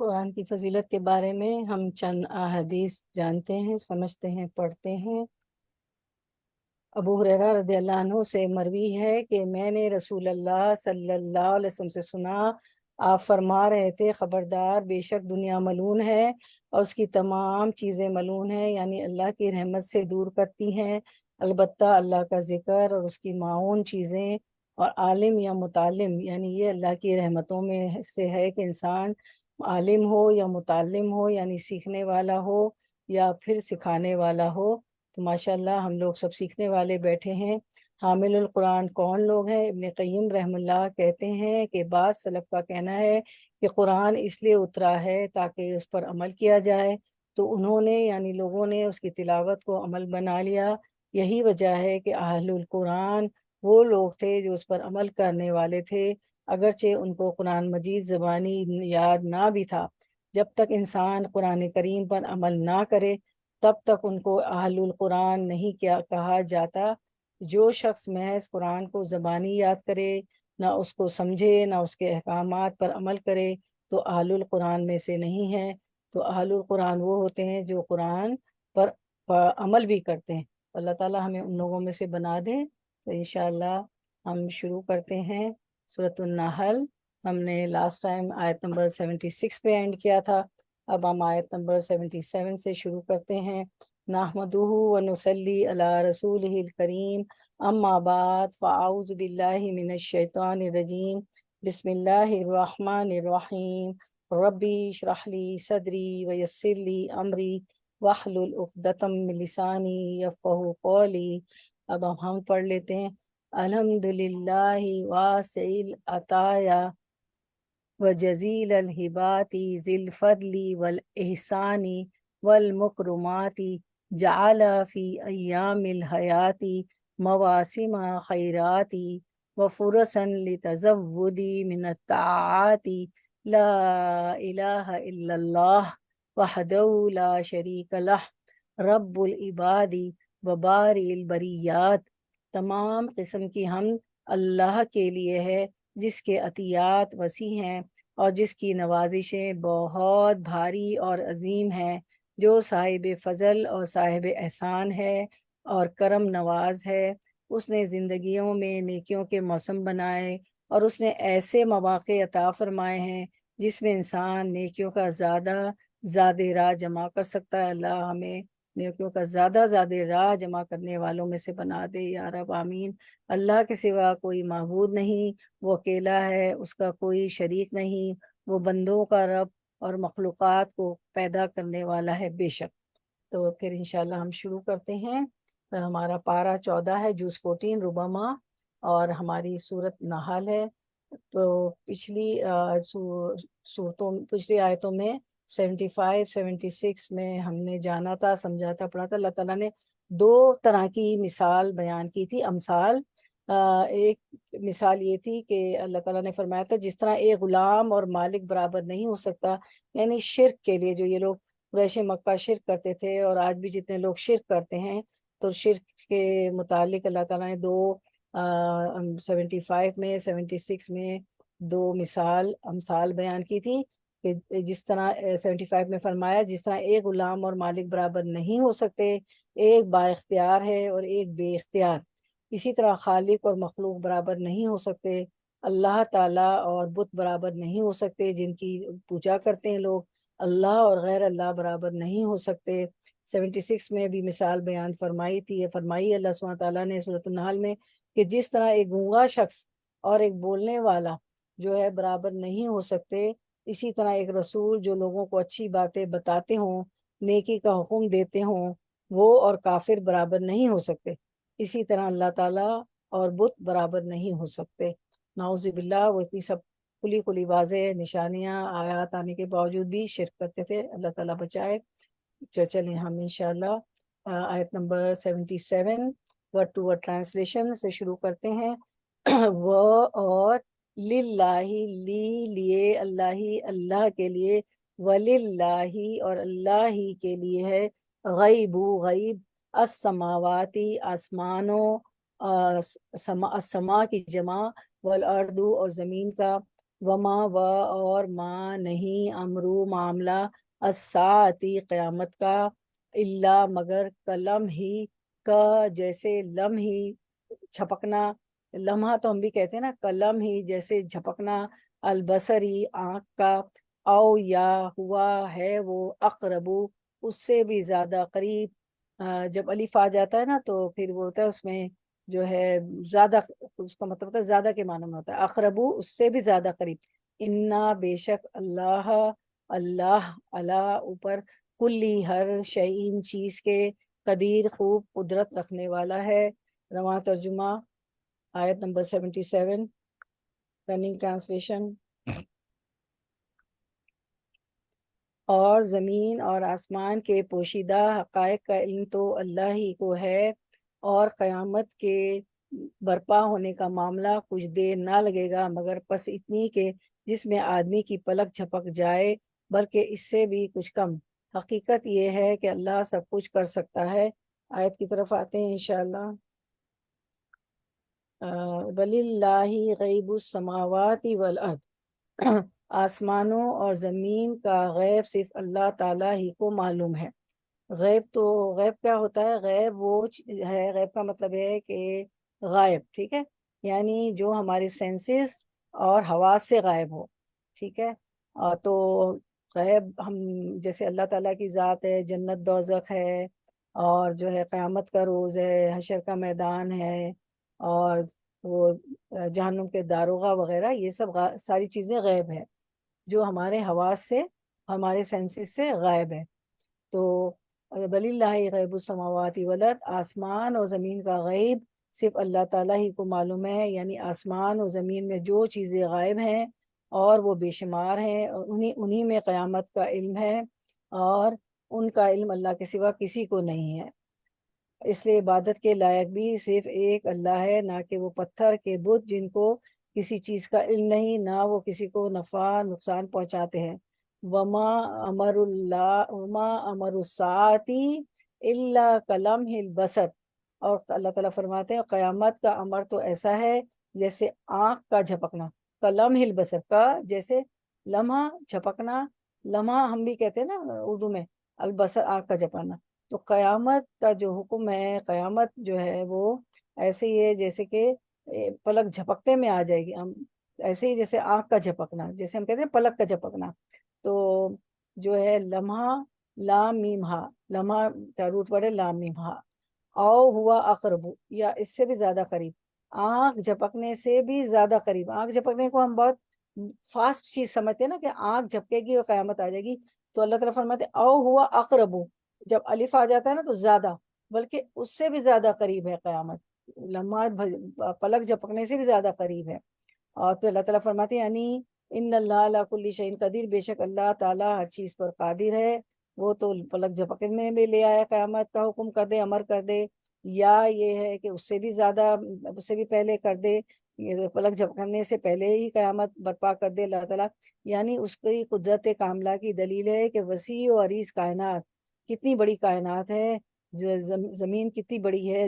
قرآن کی فضیلت کے بارے میں ہم چند احادیث جانتے ہیں، سمجھتے ہیں، پڑھتے ہیں۔ ابو ہریرہ رضی اللہ عنہ سے مروی ہے کہ میں نے رسول اللہ صلی اللہ علیہ وسلم سے سنا، آپ فرما رہے تھے، خبردار، بے شک دنیا ملعون ہے اور اس کی تمام چیزیں ملعون ہیں، یعنی اللہ کی رحمت سے دور کرتی ہیں، البتہ اللہ کا ذکر اور اس کی معاون چیزیں اور عالم یا متعلم، یعنی یہ اللہ کی رحمتوں میں سے ہے کہ انسان عالم ہو یا متعلم ہو، یعنی سیکھنے والا ہو یا پھر سکھانے والا ہو۔ تو ماشاءاللہ ہم لوگ سب سیکھنے والے بیٹھے ہیں۔ حامل القرآن کون لوگ ہیں؟ ابن قیم رحم اللہ کہتے ہیں کہ بعض سلف کا کہنا ہے کہ قرآن اس لیے اترا ہے تاکہ اس پر عمل کیا جائے، تو انہوں نے یعنی لوگوں نے اس کی تلاوت کو عمل بنا لیا۔ یہی وجہ ہے کہ اہل القرآن وہ لوگ تھے جو اس پر عمل کرنے والے تھے، اگرچہ ان کو قرآن مجید زبانی یاد نہ بھی تھا۔ جب تک انسان قرآن کریم پر عمل نہ کرے تب تک ان کو اہل القرآن نہیں کیا کہا جاتا۔ جو شخص محض قرآن کو زبانی یاد کرے، نہ اس کو سمجھے، نہ اس کے احکامات پر عمل کرے، تو اہل القرآن میں سے نہیں ہے۔ تو اہل القرآن وہ ہوتے ہیں جو قرآن پر عمل بھی کرتے ہیں۔ اللہ تعالی ہمیں ان لوگوں میں سے بنا دیں۔ تو انشاءاللہ ہم شروع کرتے ہیں سورۃ النحل۔ ہم نے لاسٹ ٹائم آیت نمبر 76 پہ اینڈ کیا تھا، اب ہم آیت نمبر 77 سے شروع کرتے ہیں۔ نحمدہ ونصلی علی رسولہ الکریم، اما بعد فاعوذ باللہ من الشیطان الرجیم، بسم اللہ الرحمن الرحیم، ربی اشرح لی صدری ویسر لی امری واحلل عقدۃ من لسانی یفقہوا قولی۔ اب ہم پڑھ لیتے ہیں۔ الحمدللہ واسع العطایا وجزیل الہبات ذی الفضل والاحسان والمکرمات، جعل فی ایام الحیات مواسم خیرات وفرسا لتزود من الطاعات، لا الہ الا اللہ وحدہ لا شریک لہ، رب العباد وباری البریات۔ تمام قسم کی حمد اللہ کے لیے ہے جس کے عطیات وسیع ہیں اور جس کی نوازشیں بہت بھاری اور عظیم ہیں، جو صاحب فضل اور صاحب احسان ہے اور کرم نواز ہے۔ اس نے زندگیوں میں نیکیوں کے موسم بنائے اور اس نے ایسے مواقع عطا فرمائے ہیں جس میں انسان نیکیوں کا زیادہ راہ جمع کر سکتا ہے۔ اللہ ہمیں نیکیوں کا زیادہ راہ جمع کرنے والوں میں سے بنا دے یا رب، آمین۔ اللہ کے سوا کوئی معبود نہیں، وہ اکیلا ہے، اس کا کوئی شریک نہیں، وہ بندوں کا رب اور مخلوقات کو پیدا کرنے والا ہے بے شک۔ تو پھر انشاءاللہ ہم شروع کرتے ہیں۔ ہمارا پارہ 14 ہے، جز 14 ربما، اور ہماری سورت نحل ہے۔ تو پچھلی آیتوں میں 75 76 میں ہم نے جانا تھا، سمجھا تھا، پڑھا تھا۔ اللہ تعالیٰ نے دو طرح کی مثال بیان کی تھی، امثال۔ ایک مثال یہ تھی کہ اللہ تعالیٰ نے فرمایا تھا جس طرح ایک غلام اور مالک برابر نہیں ہو سکتا، یعنی شرک کے لیے جو یہ لوگ قریش مکہ شرک کرتے تھے اور آج بھی جتنے لوگ شرک کرتے ہیں، تو شرک کے متعلق اللہ تعالیٰ نے 75 میں 76 میں دو امثال بیان کی تھی کہ جس طرح 75 میں فرمایا جس طرح ایک غلام اور مالک برابر نہیں ہو سکتے، ایک با اختیار ہے اور ایک بے اختیار، اسی طرح خالق اور مخلوق برابر نہیں ہو سکتے، اللہ تعالیٰ اور بت برابر نہیں ہو سکتے جن کی پوجا کرتے ہیں لوگ، اللہ اور غیر اللہ برابر نہیں ہو سکتے۔ 76 میں بھی مثال بیان فرمائی تھی، فرمائی اللہ سبحانہ تعالیٰ نے سورۃ النحل میں کہ جس طرح ایک گونگا شخص اور ایک بولنے والا جو ہے برابر نہیں ہو سکتے، اسی طرح ایک رسول جو لوگوں کو اچھی باتیں بتاتے ہوں، نیکی کا حکم دیتے ہوں، وہ اور کافر برابر نہیں ہو سکتے، اسی طرح اللہ تعالیٰ اور بت برابر نہیں ہو سکتے۔ نعوذ باللہ، وہ اتنی سب کھلی واضح نشانیاں آیات آنے کے باوجود بھی شرک کرتے تھے، اللہ تعالیٰ بچائے۔ چلیں ہم انشاءاللہ آیت number 77 word to word translation سے شروع کرتے ہیں۔ وہ اور للہ لیے اللہ کے لیے، وللہ اور اللہ ہی کے لیے ہے، غیب السماواتی آسمانوں، السما کی جمع، والارض اور زمین کا، وما و اور ما نہیں امرو معاملہ الساعتی قیامت کا الا مگر کلم ہی کا جیسے لم ہی چھپکنا، لمحہ تو ہم بھی کہتے ہیں نا، کلم ہی جیسے جھپکنا، البصری آنکھ کا، او یا ہوا ہے وہ اقربو اس سے بھی زیادہ قریب، جب الف آ جاتا ہے نا تو پھر وہ ہوتا ہے اس میں جو ہے زیادہ، اس کا مطلب ہوتا ہے زیادہ کے معنی میں ہوتا ہے، اقربو اس سے بھی زیادہ قریب، انا بے شک اللہ، اللہ اللہ اوپر، کلی ہر شعین چیز کے، قدیر خوب قدرت رکھنے والا ہے۔ رواں ترجمہ آیت نمبر 77 رننگ ٹرانسلیشن۔ اور زمین اور آسمان کے پوشیدہ حقائق کا علم تو اللہ ہی کو ہے، اور قیامت کے برپا ہونے کا معاملہ کچھ دیر نہ لگے گا مگر پس اتنی کہ جس میں آدمی کی پلک جھپک جائے، بلکہ اس سے بھی کچھ کم۔ حقیقت یہ ہے کہ اللہ سب کچھ کر سکتا ہے۔ آیت کی طرف آتے ہیں انشاءاللہ۔ وَلِلَّهِ غیب السماوات والارض، آسمانوں اور زمین کا غیب صرف اللہ تعالیٰ ہی کو معلوم ہے۔ غیب تو غیب کیا ہوتا ہے؟ غیب وہ ہے، غیب کا مطلب ہے کہ غائب، ٹھیک ہے، یعنی جو ہمارے سینسز اور حواس سے غائب ہو، ٹھیک ہے۔ تو غیب ہم جیسے اللہ تعالیٰ کی ذات ہے، جنت دوزخ ہے، اور جو ہے قیامت کا روز ہے، حشر کا میدان ہے، اور وہ جہنم کے داروغہ وغیرہ، یہ سب ساری چیزیں غیب ہے جو ہمارے حواس سے، ہمارے سینسز سے غائب ہے۔ تو وَلِلَّهِ غیب السماوات والارض، آسمان اور زمین کا غیب صرف اللہ تعالیٰ ہی کو معلوم ہے، یعنی آسمان اور زمین میں جو چیزیں غائب ہیں اور وہ بے شمار ہیں، اور انہی میں قیامت کا علم ہے، اور ان کا علم اللہ کے سوا کسی کو نہیں ہے۔ اس لیے عبادت کے لائق بھی صرف ایک اللہ ہے، نہ کہ وہ پتھر کے بت جن کو کسی چیز کا علم نہیں، نہ وہ کسی کو نفع نقصان پہنچاتے ہیں۔ وما امر الساعتی الا کلمح البصر، اور اللہ تعالیٰ فرماتے ہیں قیامت کا امر تو ایسا ہے جیسے آنکھ کا جھپکنا، کلمح البصر کا جیسے لمحہ جھپکنا، لمحہ ہم بھی کہتے ہیں نا اردو میں، البصر آنکھ کا جھپکنا۔ تو قیامت کا جو حکم ہے، قیامت جو ہے وہ ایسے ہی ہے جیسے کہ پلک جھپکتے میں آ جائے گی، ہم ایسے ہی جیسے آنکھ کا جھپکنا، جیسے ہم کہتے ہیں پلک کا جھپکنا، تو جو ہے لمحہ، لام میم ہا، لمحہ کا روٹ ورڈ ہے لام میم ہا، او ہوا اقرب، یا اس سے بھی زیادہ قریب، آنکھ جھپکنے سے بھی زیادہ قریب۔ آنکھ جھپکنے کو ہم بہت فاسٹ چیز سمجھتے ہیں نا، کہ آنکھ جھپکے گی اور قیامت آ جائے گی، تو اللہ تعالیٰ فرماتے او ہوا اقرب، جب الف آ جاتا ہے نا تو زیادہ، بلکہ اس سے بھی زیادہ قریب ہے قیامت، لمحہ پلک جھپکنے سے بھی زیادہ قریب ہے۔ اور تو اللہ تعالیٰ فرماتے ہیں یعنی ان اللہ علی کل شیء قدیر، بے شک اللہ تعالیٰ ہر چیز پر قادر ہے، وہ تو پلک جھپکنے میں بھی لے آیا قیامت کا حکم کر دے، امر کر دے، یا یہ ہے کہ اس سے بھی زیادہ، اس سے بھی پہلے کر دے، پلک جھپکنے سے پہلے ہی قیامت برپا کر دے اللہ تعالیٰ، یعنی اس کی قدرت کاملہ کی دلیل ہے کہ وسیع و عریض کائنات، کتنی بڑی کائنات ہے، زمین کتنی بڑی ہے،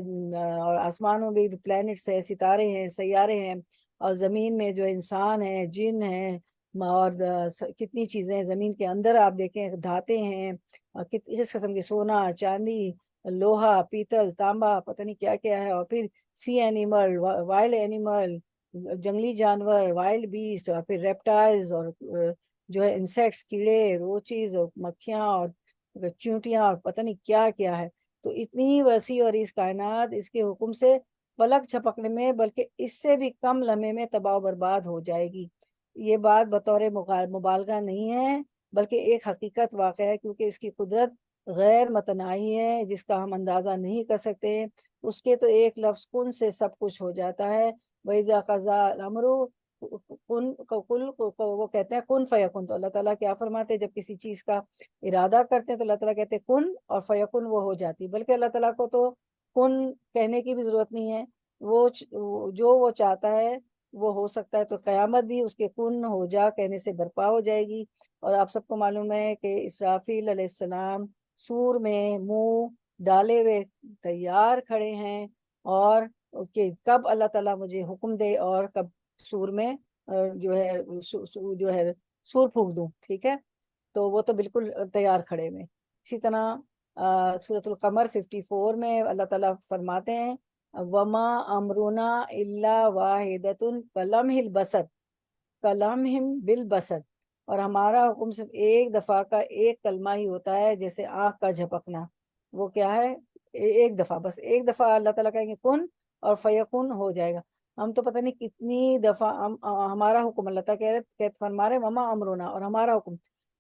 اور آسمانوں میں بھی پلانٹس ہے، ستارے ہیں، سیارے ہیں، اور زمین میں جو انسان ہیں، جن ہیں، اور کتنی چیزیں زمین کے اندر آپ دیکھیں، دھاتیں ہیں، کس قسم کی، سونا، چاندی، لوہا، پیتل، تانبا، پتہ نہیں کیا کیا ہے، اور پھر سی اینیمل، وائلڈ اینیمل، جنگلی جانور، وائلڈ بیسٹ، اور پھر ریپٹائلز، اور جو ہے انسیکٹس، کیڑے، روچیز، اور مکھیاں، اور چونٹیاں، اور پتہ نہیں کیا کیا ہے۔ تو اتنی وسیع اور اس کائنات اس کے حکم سے پلک جھپکنے میں، بلکہ اس سے بھی کم لمحے میں تباہ و برباد ہو جائے گی۔ یہ بات بطور مبالغہ نہیں ہے، بلکہ ایک حقیقت واقع ہے، کیونکہ اس کی قدرت غیر متناہی ہے، جس کا ہم اندازہ نہیں کر سکتے۔ اس کے تو ایک لفظ کن سے سب کچھ ہو جاتا ہے۔ وَإِذَا قَضَى الْأَمْرُ وہ کہتے ہیں کن فیکن، تو اللہ تعالیٰ کیا فرماتے ہیں جب کسی چیز کا ارادہ کرتے ہیں تو اللہ تعالیٰ کہتے ہیں کن، اور فیکن وہ ہو جاتی، بلکہ اللہ تعالیٰ کو تو کن کہنے کی بھی ضرورت نہیں ہے، وہ جو وہ چاہتا ہے وہ ہو سکتا ہے۔ تو قیامت بھی اس کے کن ہو جا کہنے سے برپا ہو جائے گی۔ اور آپ سب کو معلوم ہے کہ اسرافیل علیہ السلام سور میں منہ ڈالے ہوئے تیار کھڑے ہیں، اور کہ کب اللہ تعالیٰ مجھے حکم دے اور کب سور میں جو ہے جو ہے سور پھونک دوں، ٹھیک ہے، تو وہ تو بالکل تیار کھڑے میں۔ اسی طرح سورۃ القمر 54 میں اللہ تعالیٰ فرماتے ہیں وما امرنا الا واحدۃ کلمح البصر، کلمح بالبصر، اور ہمارا حکم صرف ایک دفعہ کا ایک کلمہ ہی ہوتا ہے، جیسے آنکھ کا جھپکنا۔ وہ کیا ہے؟ ایک دفعہ، بس ایک دفعہ اللہ تعالیٰ کہیں گے کن اور فیکن ہو جائے گا۔ ہم تو پتہ نہیں کتنی دفعہ ہمارا حکم اللہ تعالیٰ فرما رہے وما امرنا، اور ہمارا حکم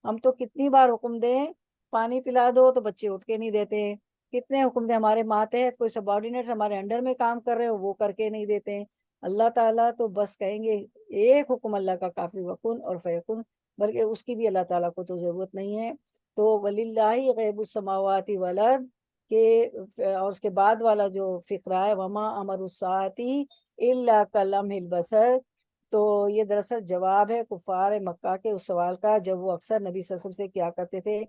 ہم تو کتنی بار حکم دیں پانی پلا دو تو بچے اٹھ کے نہیں دیتے ہیں، کتنے حکم دیں ہمارے ماتحت کوئی سبارڈینیٹس ہمارے انڈر میں کام کر رہے ہو وہ کر کے نہیں دیتے ہیں۔ اللہ تعالیٰ تو بس کہیں گے ایک حکم اللہ کا کافی وکن اور فیکن، بلکہ اس کی بھی اللہ تعالیٰ کو تو ضرورت نہیں ہے۔ تو وللہ غیب السماوات والارض کے، اور اس کے بعد والا جو فقرہ ہے وما امر الساعتی الا کلمح البصر، تو یہ دراصل جواب ہے کفار مکہ کے اس سوال کا جب وہ اکثر نبی صلی اللہ علیہ وسلم سے کیا کرتے تھے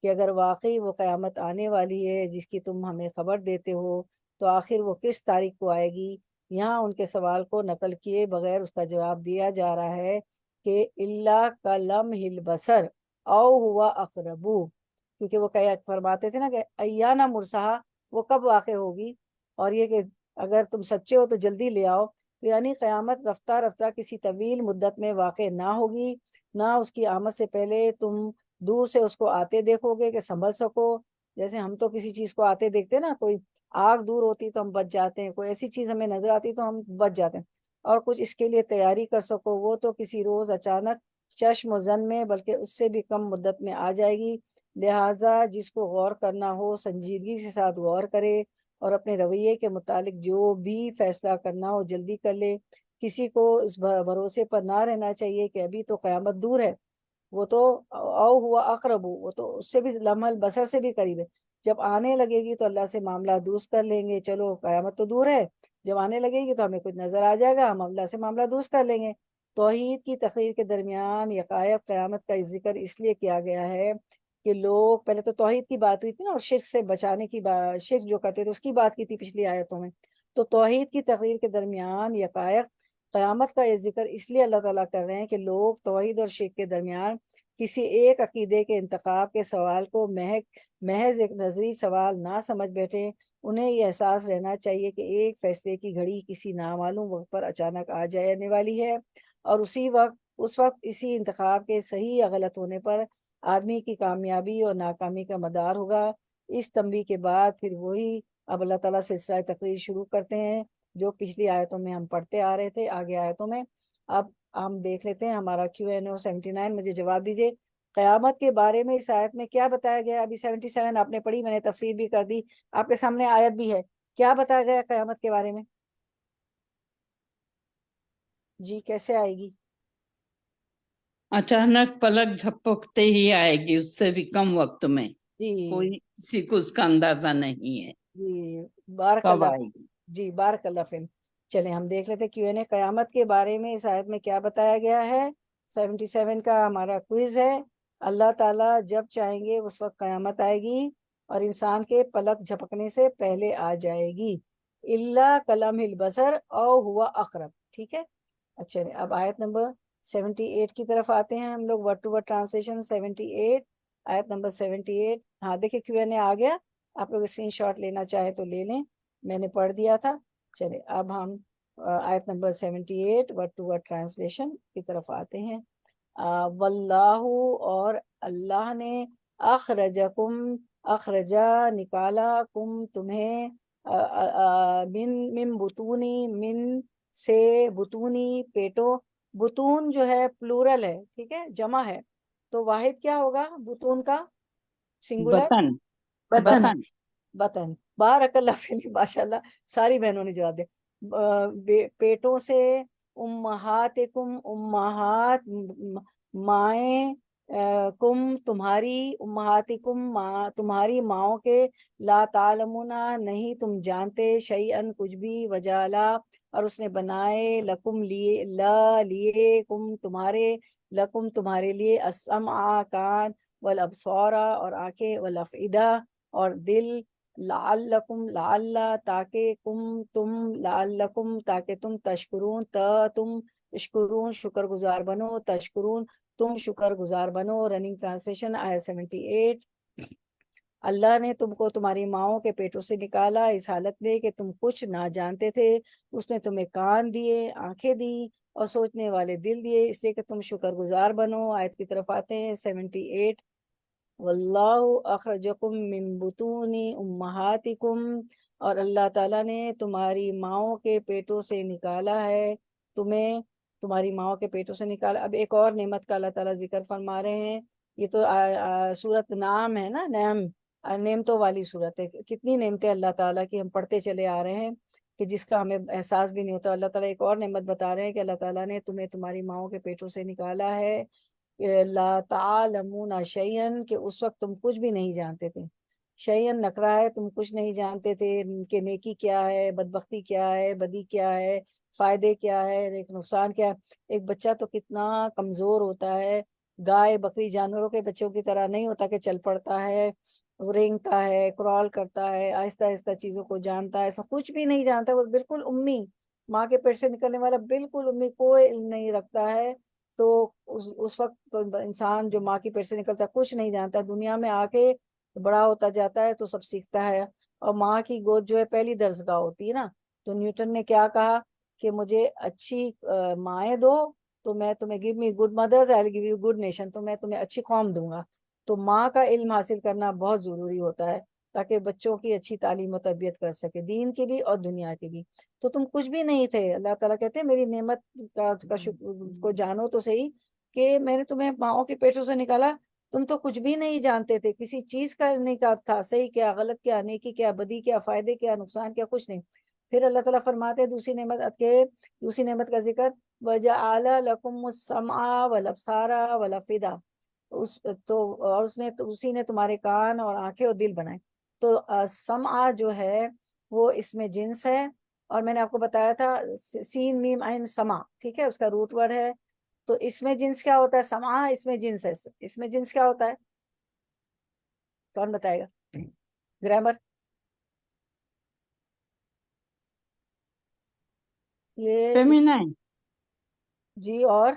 کہ اگر واقعی وہ قیامت آنے والی ہے جس کی تم ہمیں خبر دیتے ہو تو آخر وہ کس تاریخ کو آئے گی۔ یہاں ان کے سوال کو نقل کیے بغیر اس کا جواب دیا جا رہا ہے کہ اللہ کلمح البصر او ہوا اقربو، کیونکہ وہ فرماتے تھے نا کہ ایانا مرساہا، وہ کب واقع ہوگی، اور یہ کہ اگر تم سچے ہو تو جلدی لے آؤ، تو یعنی قیامت رفتہ رفتہ کسی طویل مدت میں واقع نہ ہوگی، نہ اس کی آمد سے پہلے تم دور سے اس کو آتے دیکھو گے کہ سنبھل سکو۔ جیسے ہم تو کسی چیز کو آتے دیکھتے نا، کوئی آگ دور ہوتی تو ہم بچ جاتے ہیں، کوئی ایسی چیز ہمیں نظر آتی تو ہم بچ جاتے ہیں، اور کچھ اس کے لیے تیاری کر سکو، وہ تو کسی روز اچانک چشم و زن میں بلکہ اس سے بھی کم مدت میں آ جائے گی۔ لہٰذا جس کو غور کرنا ہو سنجیدگی کے ساتھ غور کرے اور اپنے رویے کے متعلق جو بھی فیصلہ کرنا ہو جلدی کر لے۔ کسی کو اس بھروسے پر نہ رہنا چاہیے کہ ابھی تو قیامت دور ہے، وہ تو او ہوا اقرب، وہ تو اس سے بھی لمحہ البصر سے بھی قریب ہے، جب آنے لگے گی تو اللہ سے معاملہ درست کر لیں گے، چلو قیامت تو دور ہے، جب آنے لگے گی تو ہمیں کچھ نظر آ جائے گا، ہم اللہ سے معاملہ درست کر لیں گے۔ توحید کی تقریر کے درمیان یکایک قیامت کا ذکر اس لیے کیا گیا ہے کہ لوگ پہلے تو توحید کی بات ہوئی تھی نا، اور شرک سے بچانے کی بات، شرک جو کرتے تھے اس کی بات کی تھی پچھلی آیتوں میں، تو توحید کی تقریر کے درمیان یکایک قیامت کا یہ ذکر اس لیے اللہ تعالیٰ کر رہے ہیں کہ لوگ توحید اور شرک کے درمیان کسی ایک عقیدے کے انتخاب کے سوال کو محض ایک نظری سوال نہ سمجھ بیٹھے۔ انہیں یہ احساس رہنا چاہیے کہ ایک فیصلے کی گھڑی کسی نامعلوم وقت پر اچانک آ جانے والی ہے، اور اس وقت اسی انتخاب کے صحیح یا غلط ہونے پر آدمی کی کامیابی اور ناکامی کا مدار ہوگا۔ اس تنبیہ کے بعد پھر وہی اب اللہ تعالیٰ سے سلسلہ تقریر شروع کرتے ہیں جو پچھلی آیتوں میں ہم پڑھتے آ رہے تھے، آگے آیتوں میں۔ اب ہم دیکھ لیتے ہیں ہمارا Q&A 79، مجھے جواب دیجیے قیامت کے بارے میں اس آیت میں کیا بتایا گیا؟ ابھی 77 آپ نے پڑھی، میں نے تفسیر بھی کر دی، آپ کے سامنے آیت بھی ہے، کیا بتایا گیا قیامت کے بارے میں؟ جی کیسے آئے گی؟ اچانک پلک جھپکتے ہی آئے گی، اس سے بھی کم وقت میں، جی کوئی کسی کو اس کا اندازہ نہیں ہے جی بارک کب اللہ، آئے گی۔ جی بارک اللہ فیم۔ چلیں ہم دیکھ لیتے Q&A، قیامت کے بارے میں اس آیت میں کیا بتایا گیا ہے۔ 77 کا ہمارا کوئز ہے۔ اللہ تعالیٰ جب چاہیں گے اس وقت قیامت آئے گی اور انسان کے پلک جھپکنے سے پہلے آ جائے گی، اللہ کلمح البصر او ہوا اقرب، ٹھیک ہے۔ اچھا اب آیت نمبر 78 کی طرف آتے ہیں ہم لوگ، ورڈ ٹو ورڈ ٹرانسلیشن 78، آیت نمبر 78۔ ہاں دیکھیں Q&A آ گیا، آپ لوگ اسکرین شاٹ لینا چاہے تو لے لیں، میں نے پڑھ دیا تھا۔ چلے اب ہم آیت number 78 word to word translation کی طرف آتے ہیں۔ واللہ، اور اللہ نے، اخرجکم، اخرجا نکالا، کم تمہیں، من بطونی، من سے، بطونی پیٹوں، بطون جو ہے پلورل ہے، ٹھیک ہے، جمع ہے، تو واحد کیا ہوگا بطون کا؟ سنگولر، بطن، بطن، بطن۔ بطن، بارک اللہ فیک، ماشاء اللہ ساری بہنوں نے جواب دیا۔ پیٹوں سے، امہاتکم، امہات مائیں، کم تمہاری، امہاتکم تمہاری ماؤں کے، لا تعلمون نہیں تم جانتے، شیئن کچھ بھی، وجالا اور اس نے بنائے، لکم لیے، لیے، کم تمہارے، لکم تمہارے لیے، السمع کان، والابصار اور آنکھیں، والافئدہ اور دل، لعلکم تاکہ تم، لعلکم تاکہ تم، تشکرون تم اشکرون شکر گزار بنو، تشکرون تم شکر گزار بنو۔ رننگ ٹرانسلیشن آیت 78۔ اللہ نے تم کو تمہاری ماؤں کے پیٹوں سے نکالا اس حالت میں کہ تم کچھ نہ جانتے تھے، اس نے تمہیں کان دیے، آنکھیں دی اور سوچنے والے دل دیے، اس لیے کہ تم شکر گزار بنو۔ آیت کی طرف آتے ہیں 78۔ واللہ اخرجکم من بطون امہاتکم، اور اللہ تعالیٰ نے تمہاری ماؤں کے پیٹوں سے نکالا ہے، تمہیں تمہاری ماؤں کے پیٹوں سے نکالا۔ اب ایک اور نعمت کا اللہ تعالیٰ ذکر فرما رہے ہیں۔ یہ تو سورت نام ہے نا، نعمتوں والی صورت ہے۔ کتنی نعمتیں اللہ تعالیٰ کی ہم پڑھتے چلے آ رہے ہیں کہ جس کا ہمیں احساس بھی نہیں ہوتا۔ اللہ تعالیٰ ایک اور نعمت بتا رہے ہیں کہ اللہ تعالیٰ نے تمہیں تمہاری ماؤں کے پیٹوں سے نکالا ہے، لا تعلمون شیئن، کہ اس وقت تم کچھ بھی نہیں جانتے تھے۔ شیئن نکرا ہے، تم کچھ نہیں جانتے تھے کہ نیکی کیا ہے، بدبختی کیا ہے، بدی کیا ہے، فائدے کیا ہے، ایک نقصان کیا ہے۔ ایک بچہ تو کتنا کمزور ہوتا ہے، گائے بکری جانوروں کے بچوں کی طرح نہیں ہوتا کہ چل پڑتا ہے، رینگتا ہے، کرال کرتا ہے، آہستہ آہستہ چیزوں کو جانتا ہے۔ ایسا کچھ بھی نہیں جانتا، وہ بالکل امی، ماں کے پیٹ سے نکلنے والا بالکل امی، کوئی علم نہیں رکھتا ہے۔ تو اس وقت تو انسان جو ماں کی پیٹ سے نکلتا ہے کچھ نہیں جانتا، دنیا میں آ کے بڑا ہوتا جاتا ہے تو سب سیکھتا ہے۔ اور ماں کی گود جو ہے پہلی درسگاہ ہوتی ہے نا۔ تو نیوٹن نے کیا کہا کہ مجھے اچھی مائیں دو تو میں تمہیں، give me good mothers I will give you good nation, تو میں تمہیں اچھی قوم دوں گا۔ تو ماں کا علم حاصل کرنا بہت ضروری ہوتا ہے تاکہ بچوں کی اچھی تعلیم و تربیت کر سکے، دین کی بھی اور دنیا کی بھی۔ تو تم کچھ بھی نہیں تھے، اللہ تعالیٰ کہتے ہیں میری نعمت کا شکر کو جانو تو صحیح کہ میں نے تمہیں ماؤں کے پیٹوں سے نکالا، تم تو کچھ بھی نہیں جانتے تھے، کسی چیز کا نہیں کا تھا، صحیح کیا غلط کیا، نیکی کیا بدی کیا، فائدے کیا نقصان کیا، کچھ نہیں۔ پھر اللہ تعالیٰ فرماتے ہیں دوسری نعمت کا ذکر، وَجَعَلَ لَكُمُ السَّمْعَ وَالْأَبْصَارَ وَالْأَفْئِدَةَ، اسی نے تمہارے کان اور آنکھیں اور دل بنائے۔ تو سمع جو ہے وہ اس میں جنس ہے، اور میں نے آپ کو بتایا تھا سین میم عین سما، ٹھیک ہے، اس کا روٹ ورڈ ہے۔ تو اس میں جنس کیا ہوتا ہے؟ سمع اس میں جنس ہے، اس میں جنس کیا ہوتا ہے؟ کون بتائے گا؟ گرامر یہ feminine. جی اور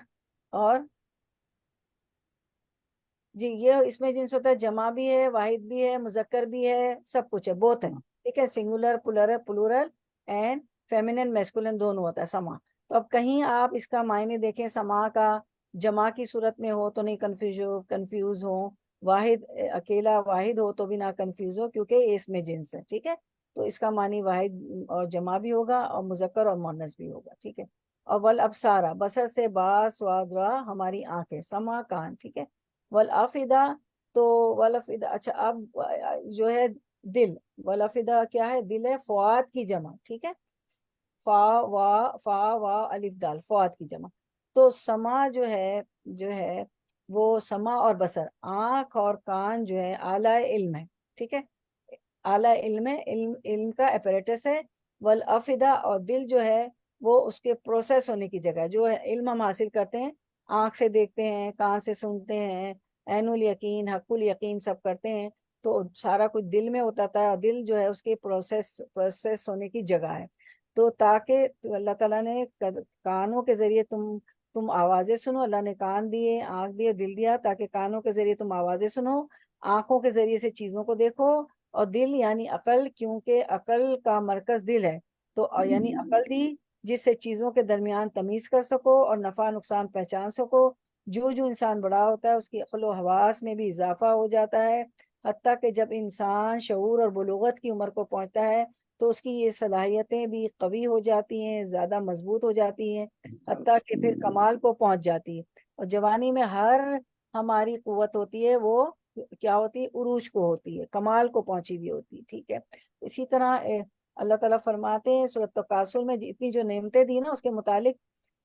جی یہ اس میں جنس ہوتا ہے، جمع بھی ہے، واحد بھی ہے، مذکر بھی ہے، سب کچھ ہے، بہت ہے، ٹھیک ہے، singular plural and feminine masculine دونوں ہوتا ہے سما۔ تو اب کہیں آپ اس کا معنی دیکھیں سما کا جمع کی صورت میں ہو تو نہیں کنفیوز ہو، واحد اکیلا واحد ہو تو بھی نہ کنفیوز ہو، کیونکہ یہ اس میں جنس ہے، ٹھیک ہے۔ تو اس کا معنی واحد اور جمع بھی ہوگا اور مذکر اور مؤنث بھی ہوگا، ٹھیک ہے۔ اور والابصارا، بصر سے با سواد را ہماری آنکھیں، سما کان، ٹھیک ہے۔ والافئدہ، تو والافئدہ، اچھا اب جو ہے دل، والافئدہ کیا ہے؟ دل ہے، فؤاد کی جمع، ٹھیک ہے، فا وا الف دال، فؤاد کی جمع۔ تو سما جو ہے وہ سما اور بصر، آنکھ اور کان جو ہے اعلیٰ علم ہے، ٹھیک ہے، اعلیٰ علم ہے، علم کا اپریٹس ہے۔ والافئدہ، اور دل جو ہے وہ اس کے پروسیس ہونے کی جگہ ہے، جو علم ہم حاصل کرتے ہیں آنکھ سے دیکھتے ہیں، کان سے سنتے ہیں، عین الیقین حق الیقین سب کرتے ہیں، تو سارا کچھ دل میں ہوتا ہے، اور دل جو ہے اس کے پروسیس ہونے کی جگہ ہے۔ تو تاکہ اللہ تعالیٰ نے کانوں کے ذریعے تم آوازیں سنو، اللہ نے کان دیے، آنکھ دیے، دل دیا، تاکہ کانوں کے ذریعے تم آوازیں سنو، آنکھوں کے ذریعے سے چیزوں کو دیکھو، اور دل یعنی عقل، کیونکہ عقل کا مرکز دل ہے، تو یعنی عقل دی جس سے چیزوں کے درمیان تمیز کر سکو اور نفع نقصان پہچان سکو۔ جو انسان بڑا ہوتا ہے اس کی عقل و حواس میں بھی اضافہ ہو جاتا ہے، حتیٰ کہ جب انسان شعور اور بلوغت کی عمر کو پہنچتا ہے تو اس کی یہ صلاحیتیں بھی قوی ہو جاتی ہیں، زیادہ مضبوط ہو جاتی ہیں، حتیٰ کہ پھر کمال کو پہنچ جاتی ہے۔ اور جوانی میں ہر ہماری قوت ہوتی ہے وہ کیا ہوتی ہے؟ عروج کو ہوتی ہے، کمال کو پہنچی ہوئی ہوتی ہے، ٹھیک ہے۔ اسی طرح اللہ تعالیٰ فرماتے ہیں سورۃ تکاثر میں اتنی جو نعمتیں دی نا اس کے متعلق،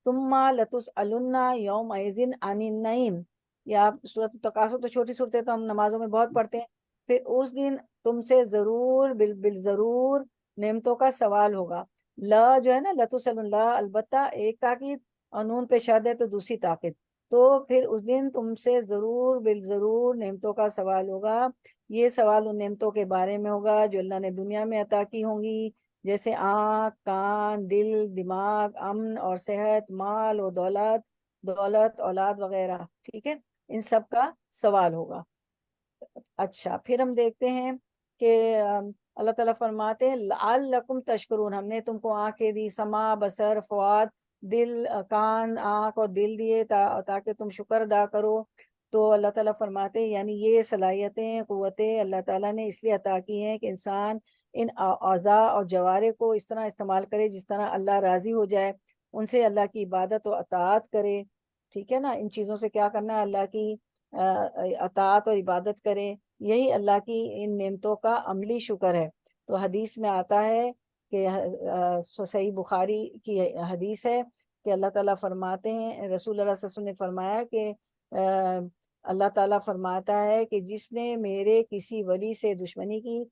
ثم لتسألن یومئذ عن النعیم، یا سورۃ تکاثر تو چھوٹی صورت ہے تو ہم نمازوں میں بہت پڑھتے ہیں، پھر اس دن تم سے ضرور بالضرور نعمتوں کا سوال ہوگا۔ لا جو ہے نا لتسألن، لا البتہ ایک تاکید، اور نون پہ شد ہے تو دوسری تاکید، تو پھر اس دن تم سے ضرور بالضرور نعمتوں کا سوال ہوگا۔ یہ سوال ان نعمتوں کے بارے میں ہوگا جو اللہ نے دنیا میں عطا کی ہوں گی، جیسے آنکھ، کان، دل، دماغ، امن اور صحت، مال اور دولت، اولاد وغیرہ، ٹھیک ہے، ان سب کا سوال ہوگا۔ اچھا، پھر ہم دیکھتے ہیں کہ اللہ تعالیٰ فرماتے ہیں لعلکم تشکرون، ہم نے تم کو آنکھیں دی، سمع، بصر، فؤاد، دل، کان، آنکھ اور دل دیے تاکہ تم شکر ادا کرو۔ تو اللہ تعالیٰ فرماتے ہیں یعنی یہ صلاحیتیں، قوتیں اللہ تعالیٰ نے اس لیے عطا کی ہیں کہ انسان ان اعضاء اور جوارح کو اس طرح استعمال کرے جس طرح اللہ راضی ہو جائے، ان سے اللہ کی عبادت و اطاعت کرے، ٹھیک ہے نا، ان چیزوں سے کیا کرنا ہے، اللہ کی اطاعت اور عبادت کریں، یہی اللہ کی ان نعمتوں کا عملی شکر ہے۔ تو حدیث میں آتا ہے کہ صحیح بخاری کی حدیث ہے کہ اللہ تعالیٰ فرماتے ہیں، رسول اللہ صلی اللہ علیہ وسلم نے فرمایا کہ اللہ تعالیٰ فرماتا ہے کہ جس نے میرے کسی ولی سے دشمنی کی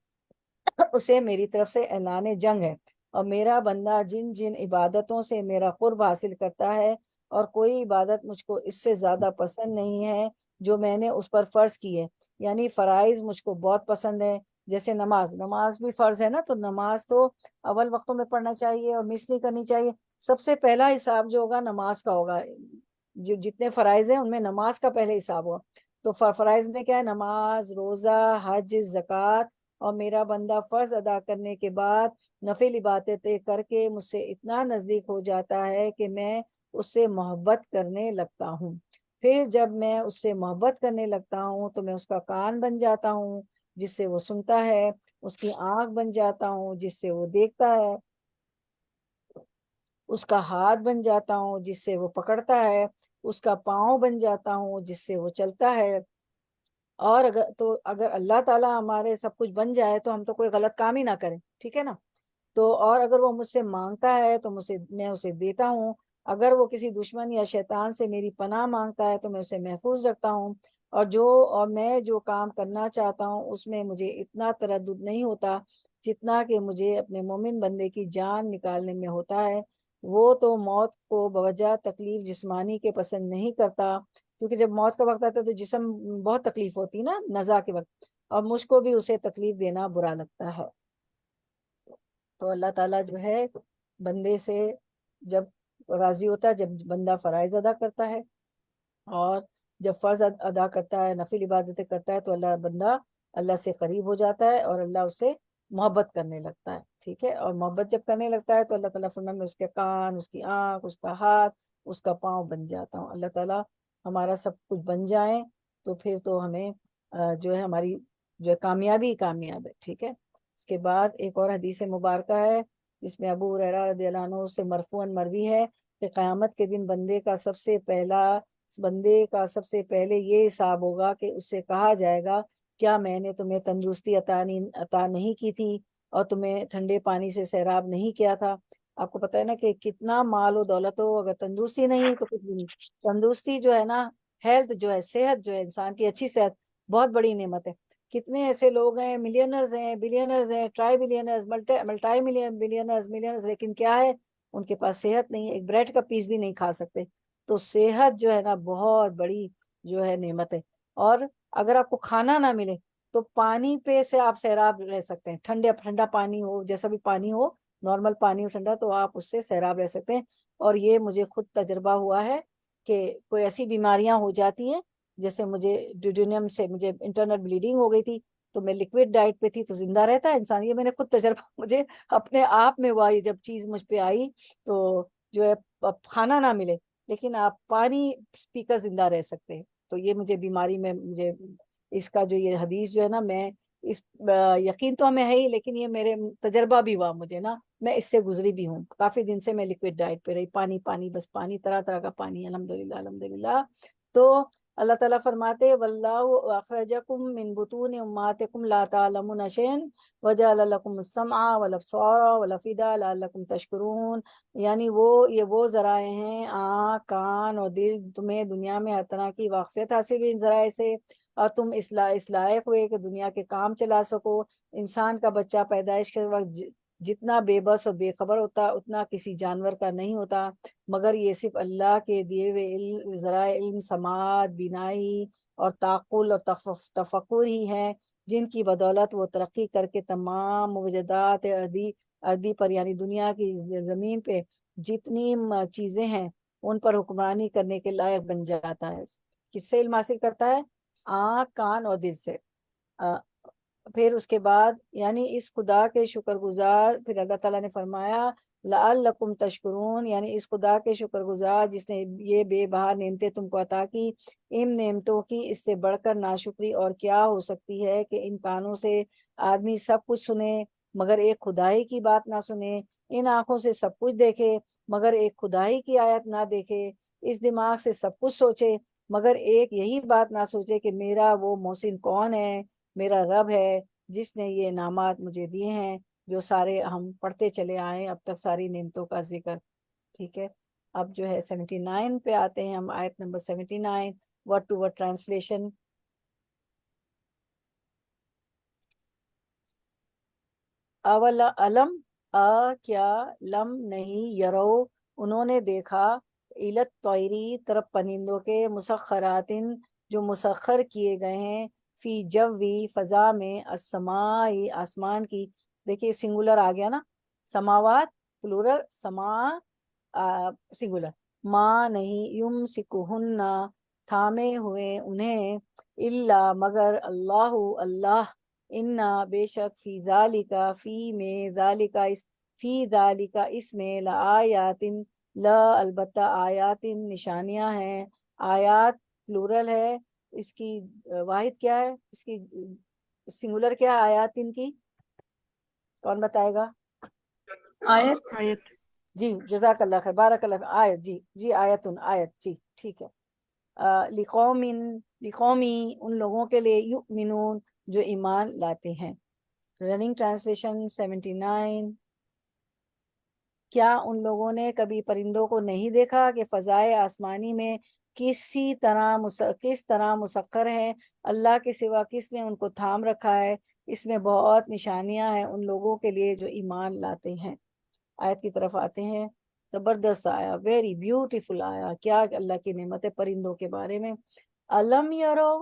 اسے میری طرف سے اعلان جنگ ہے، اور میرا بندہ جن جن عبادتوں سے میرا قرب حاصل کرتا ہے، اور کوئی عبادت مجھ کو اس سے زیادہ پسند نہیں ہے جو میں نے اس پر فرض کی ہے، یعنی فرائض مجھ کو بہت پسند ہے، جیسے نماز بھی فرض ہے نا، تو نماز تو اول وقتوں میں پڑھنا چاہیے اور مس نہیں کرنی چاہیے۔ سب سے پہلا حساب جو ہوگا نماز کا ہوگا، جو جتنے فرائض ہیں ان میں نماز کا پہلے حساب ہوگا۔ تو فرائض میں کیا ہے، نماز، روزہ، حج، زکوٰۃ، اور میرا بندہ فرض ادا کرنے کے بعد نفل عبادتیں کر کے مجھ سے اتنا نزدیک ہو جاتا ہے کہ میں اس سے محبت کرنے لگتا ہوں۔ پھر جب میں اس سے محبت کرنے لگتا ہوں تو میں اس کا کان بن جاتا ہوں جس سے وہ سنتا ہے، اس کی آنکھ بن جاتا ہوں جس سے وہ دیکھتا ہے، اس کا ہاتھ بن جاتا ہوں جس سے وہ پکڑتا ہے، اس کا پاؤں بن جاتا ہوں جس سے وہ چلتا ہے۔ اور اگر اللہ تعالیٰ ہمارے سب کچھ بن جائے تو ہم تو کوئی غلط کام ہی نہ کریں، ٹھیک ہے نا۔ تو اور اگر وہ مجھ سے مانگتا ہے تو میں اسے دیتا ہوں، اگر وہ کسی دشمن یا شیطان سے میری پناہ مانگتا ہے تو میں اسے محفوظ رکھتا ہوں، اور میں جو کام کرنا چاہتا ہوں اس میں مجھے اتنا تردد نہیں ہوتا جتنا کہ مجھے اپنے مومن بندے کی جان نکالنے میں ہوتا ہے۔ وہ تو موت کو بوجہ تکلیف جسمانی کے پسند نہیں کرتا، کیونکہ جب موت کا وقت آتا ہے تو جسم بہت تکلیف ہوتی ہے نا نزا کے وقت، اور مجھ کو بھی اسے تکلیف دینا برا لگتا ہے۔ تو اللہ تعالیٰ جو ہے بندے سے جب راضی ہوتا ہے، جب بندہ فرائض ادا کرتا ہے، اور جب فرض ادا کرتا ہے، نفل عبادتیں کرتا ہے، تو بندہ اللہ سے قریب ہو جاتا ہے اور اللہ اس سے محبت کرنے لگتا ہے، ٹھیک ہے۔ اور محبت جب کرنے لگتا ہے تو اللہ تعالیٰ فرماتا ہے میں اس کے کان، اس کی آنکھ، اس کا ہاتھ، اس کا پاؤں بن جاتا ہوں۔ اللہ تعالیٰ ہمارا سب کچھ بن جائیں تو پھر تو ہمیں جو ہے ہماری جو ہے کامیابی کامیاب ہے، ٹھیک ہے۔ اس کے بعد ایک اور حدیث مبارکہ ہے جس میں ابو ہریرہ رضی اللہ عنہ سے مرفوعاً مروی ہے کہ قیامت کے دن بندے کا سب سے پہلے یہ حساب ہوگا کہ اس سے کہا جائے گا کیا میں نے تمہیں تندرستی عطا نہیں کی تھی اور تمہیں ٹھنڈے پانی سے سیراب نہیں کیا تھا۔ آپ کو پتہ ہے نا کہ کتنا مال و دولت ہو، اگر تندرستی نہیں تو کچھ بھی نہیں۔ تندرستی جو ہے نا، ہیلتھ جو ہے، صحت جو ہے، انسان کی اچھی صحت بہت بڑی نعمت ہے۔ کتنے ایسے لوگ ہیں، ملینرز ہیں، بلینرز ہیں، ٹرائی بلینرز، ملٹائی ملینرز، لیکن کیا ہے، ان کے پاس صحت نہیں ہے، ایک بریڈ کا پیس بھی نہیں کھا سکتے۔ تو صحت جو ہے نا بہت بڑی جو ہے نعمت ہے۔ اور اگر آپ کو کھانا نہ ملے تو پانی پہ سے آپ سیراب رہ سکتے ہیں، ٹھنڈا پانی ہو، جیسا بھی پانی ہو، نارمل پانی ہو ٹھنڈا، تو آپ اس سے سیراب رہ سکتے ہیں۔ اور یہ مجھے خود تجربہ ہوا ہے کہ کوئی ایسی بیماریاں ہو جاتی ہیں، جیسے مجھے ڈیوڈینیم سے مجھے انٹرنل بلیڈنگ ہو گئی تھی، تو میں لکوڈ ڈائٹ پہ تھی، تو زندہ رہتا ہے انسان، یہ میں نے خود تجربہ مجھے اپنے آپ میں ہوا، یہ جب چیز مجھ پہ آئی تو جو ہے کھانا نہ ملے لیکن آپ پانی پی کر زندہ رہ سکتے ہیں۔ تو یہ مجھے بیماری میں مجھے اس کا جو یہ حدیث جو ہے نا، میں اس یقین تو ہمیں ہے ہی، لیکن یہ میرے تجربہ بھی ہوا مجھے نا، میں اس سے گزری بھی ہوں، کافی دن سے میں لکوڈ ڈائٹ پہ رہی، پانی بس پانی، طرح طرح کا پانی، الحمدللہ الحمدللہ۔ تو اللہ تعالیٰ فرماتے واللہ اخرجکم من بطون امہاتکم لا تعلمون شیئا وجعل لکم السمع والابصار والافئدہ لعلکم تشکرون، یعنی وہ ذرائع ہیں، آنکھ، کان اور دل، تمہیں دنیا میں ہر طرح کی واقفیت حاصل ہوئی ان ذرائع سے، اور تم اس لائق ہوئے کہ دنیا کے کام چلا سکو۔ انسان کا بچہ پیدائش کے وقت جتنا بے بس اور بے خبر ہوتا اتنا کسی جانور کا نہیں ہوتا، مگر یہ صرف اللہ کے دیے ہوئے ذرائع علم، سماعت، بینائی اور تعقل اور تفکر ہی ہیں، جن کی بدولت وہ ترقی کر کے تمام موجودات ارضی ارضی پر یعنی دنیا کی زمین پہ جتنی چیزیں ہیں ان پر حکمرانی کرنے کے لائق بن جاتا ہے۔ کس سے علم حاصل کرتا ہے؟ آنکھ، کان اور دل سے۔ پھر اس کے بعد یعنی اس خدا کے شکر گزار، پھر اللہ تعالیٰ نے فرمایا لعلکم تشکرون، یعنی اس خدا کے شکر گزار جس نے یہ بے بہا نعمتیں تم کو عطا کی، ان نعمتوں کی اس سے بڑھ کر ناشکری اور کیا ہو سکتی ہے کہ ان کانوں سے آدمی سب کچھ سنے مگر ایک خدائی کی بات نہ سنے، ان آنکھوں سے سب کچھ دیکھے مگر ایک خدائی کی آیت نہ دیکھے، اس دماغ سے سب کچھ سوچے مگر ایک یہی بات نہ سوچے کہ میرا وہ محسن کون ہے، میرا رب ہے جس نے یہ انعامات مجھے دیے ہیں، جو سارے ہم پڑھتے چلے آئے اب تک ساری نعمتوں کا ذکر۔ ٹھیک ہے، اب جو ہے 79 پہ آتے ہیں ہم، آیت number 79، word to word translation. اول علم، کیا لم نہیں، یرو انہوں نے دیکھا، الت طیری طرف پرندوں کے، مسخرات جو مسخر کیے گئے ہیں، فی جوی فضا میں، السمائی آسمان کی، دیکھیے سنگولر آ گیا نا، سماوات پلورل، سما سنگولر، ما نہیں، یم سکہن تھامے ہوئے انہیں، الا مگر، اللہ اللہ، انا بے شک، فی ذالکا فی میں، ذالکا اس، فی ذالکا اس میں، لآیات لا البتہ، آیات نشانیاں ہیں، آیات پلورل ہے، اس کی واحد کیا ہے، اس کی سنگولر کیا ہے آیات ان کی، کون بتائے گا؟ آیت جی جزاک اللہ خیر، بارک اللہ خیر، آیت، جی جی آیتن، آیت، جی ٹھیک ہے۔ لقومی ان لوگوں کے لیے، یؤمنون جو ایمان لاتے ہیں۔ رننگ ٹرانسلیشن 79، کیا ان لوگوں نے کبھی پرندوں کو نہیں دیکھا کہ فضائے آسمانی میں کس طرح مسخر ہے، اللہ کے سوا کس نے ان کو تھام رکھا ہے، اس میں بہت نشانیاں ہیں ان لوگوں کے لیے جو ایمان لاتے ہیں۔ آیت کی طرف آتے ہیں، زبردست آیا، ویری بیوٹیفل آیا، کیا اللہ کی نعمت ہے پرندوں کے بارے میں۔ علم یرو،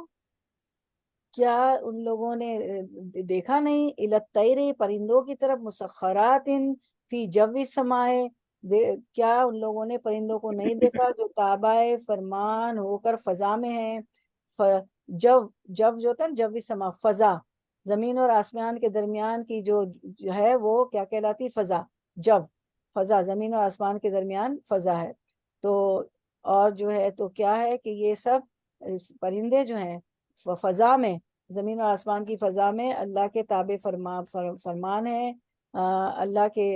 کیا ان لوگوں نے دیکھا نہیں، الطیر پرندوں کی طرف، مسخرات فی جو سمائے، کیا ان لوگوں نے پرندوں کو نہیں دیکھا جو تابع فرمان ہو کر فضا میں ہیں، جو جو ہوتا ہے جو سما، فضا، زمین اور آسمان کے درمیان کی جو ہے وہ کیا کہلاتی، فضا، جو فضا، زمین اور آسمان کے درمیان فضا ہے، تو اور جو ہے تو کیا ہے کہ یہ سب پرندے جو ہیں فضا میں، زمین اور آسمان کی فضا میں اللہ کے تابع فرمان ہے، اللہ کے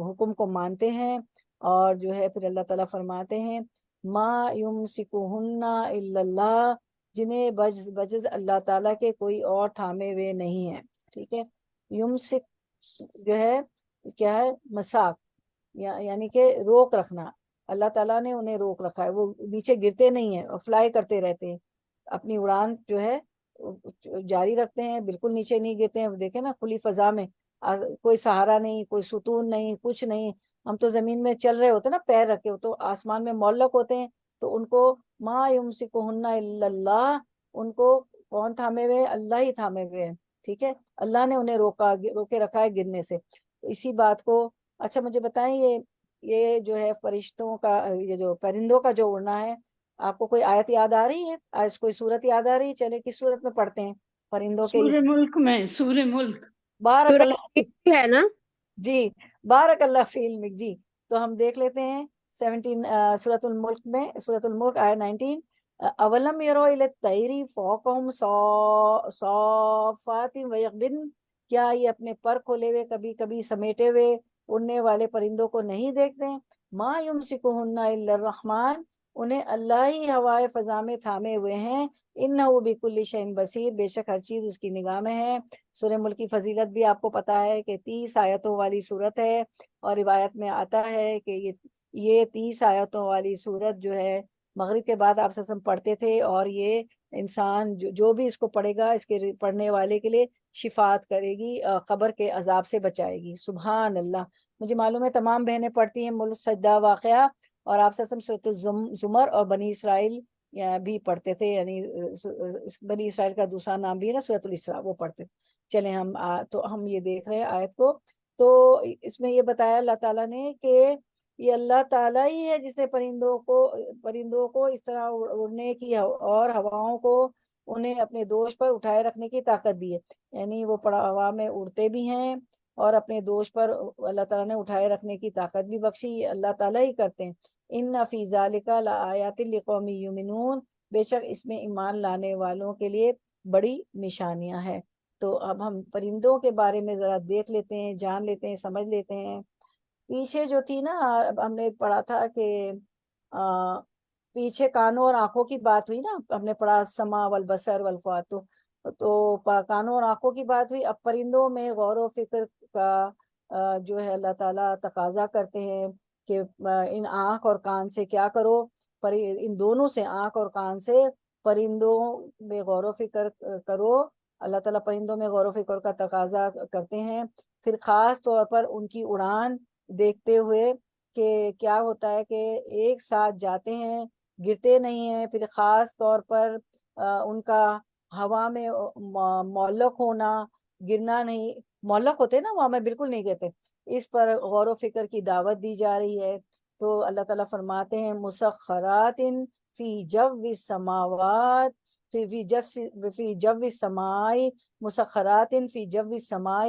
حکم کو مانتے ہیں، اور جو ہے پھر اللہ تعالیٰ فرماتے ہیں ما یمسکہن الا اللہ، جنہیں بجز اللہ تعالیٰ کے کوئی اور تھامے ہوئے نہیں ہیں۔ ٹھیک ہے، یمسک جو ہے کیا ہے، مساک، یعنی کہ روک رکھنا، اللہ تعالیٰ نے انہیں روک رکھا ہے، وہ نیچے گرتے نہیں ہیں اور فلائی کرتے رہتے ہیں، اپنی اڑان جو ہے جاری رکھتے ہیں، بالکل نیچے نہیں گرتے ہیں۔ دیکھیں نا کھلی فضا میں کوئی سہارا نہیں، کوئی ستون نہیں، کچھ نہیں، ہم تو زمین میں چل رہے ہوتے نا پیر رکھے ہو، تو آسمان میں معلق ہوتے ہیں، تو ان کو ما یمسکہن الا اللہ، ان کو کون تھامے ہوئے، اللہ ہی تھامے ہوئے ہیں۔ ٹھیک ہے، اللہ نے انہیں روکے رکھا ہے گرنے سے، تو اسی بات کو، اچھا مجھے بتائیں یہ جو ہے فرشتوں کا، یہ جو پرندوں کا جو اڑنا ہے، آپ کو کوئی آیت یاد آ رہی ہے، آج کوئی صورت یاد آ رہی ہے؟ چلے کس صورت میں پڑھتے ہیں پرندوں کے سورہ ملک میں، سورہ ملک، بارک سورہ اللہ، ہے نا؟ جی بارک اللہ فی علمک، جی تو ہم دیکھ لیتے ہیں 17 سورۃ الملک میں، سورۃ الملک آیت 19، اولم یرو الی الطیر فوقہم صافات ویقبضن، کیا یہ اپنے پر کھولے ہوئے کبھی کبھی سمیٹے ہوئے اڑنے والے پرندوں کو نہیں دیکھتے؟ ما یمسکہن الا الرحمن، انہیں اللہ ہی ہوائے فضا میں تھامے ہوئے ہیں، انہ بکل شیء بصیر، بے شک ہر چیز اس کی نگاہ میں ہے۔ سورہ ملک کی فضیلت بھی آپ کو پتا ہے کہ 30 آیتوں والی صورت ہے، اور روایت میں آتا ہے کہ یہ 30 آیتوں والی صورت جو ہے مغرب کے بعد آپ سسم پڑھتے تھے، اور یہ انسان جو بھی اس کو پڑھے گا، اس کے پڑھنے والے کے لیے شفاعت کرے گی، قبر کے عذاب سے بچائے گی۔ سبحان اللہ، مجھے معلوم ہے تمام بہنیں پڑھتی ہیں ملک سجدہ واقعہ، اور آپ سسم سورۃ الزمر اور بنی اسرائیل بھی پڑھتے تھے، یعنی بنی اسرائیل کا دوسرا نام بھی ہے نا سورۃ الاسراء، وہ پڑھتے تھے۔ چلیں ہم تو ہم یہ دیکھ رہے ہیں آیت کو تو اس میں یہ بتایا اللہ تعالیٰ نے کہ یہ اللہ تعالیٰ ہی ہے جس نے پرندوں کو اس طرح اڑنے کی اور ہواؤں کو انہیں اپنے دوش پر اٹھائے رکھنے کی طاقت دی ہے، یعنی وہ ہوا میں اڑتے بھی ہیں اور اپنے دوش پر اللہ تعالیٰ نے اٹھائے رکھنے کی طاقت بھی بخشی، اللہ تعالیٰ ہی کرتے ہیں۔ ان فی ذالک لآیات لقوم یؤمنون، بے شک اس میں ایمان لانے والوں کے لیے بڑی نشانیاں ہیں۔ تو اب ہم پرندوں کے بارے میں ذرا دیکھ لیتے ہیں، جان لیتے ہیں، سمجھ لیتے ہیں۔ پیچھے جو تھی نا، ہم نے پڑھا تھا کہ پیچھے کانوں اور آنکھوں کی بات ہوئی نا، ہم نے پڑھا سما والبصر والفؤاد، تو کانوں اور آنکھوں کی بات ہوئی۔ اب پرندوں میں غور و فکر کا جو ہے اللہ تعالیٰ تقاضا کرتے ہیں کہ ان آنکھ اور کان سے کیا کرو، ان دونوں سے، آنکھ اور کان سے پرندوں میں غور و فکر کرو۔ اللہ تعالیٰ پرندوں میں غور و فکر کا تقاضا کرتے ہیں، پھر خاص طور پر ان کی اڑان دیکھتے ہوئے کہ کیا ہوتا ہے کہ ایک ساتھ جاتے ہیں، گرتے نہیں ہیں، پھر خاص طور پر ان کا ہوا میں معلق ہونا، گرنا نہیں، معلق ہوتے نا وہاں میں بالکل نہیں گرتے، اس پر غور و فکر کی دعوت دی جا رہی ہے۔ تو اللہ تعالیٰ فرماتے ہیں مسخرات فی جو السماوات فی جو السماء، مسخرات فی جو السماء،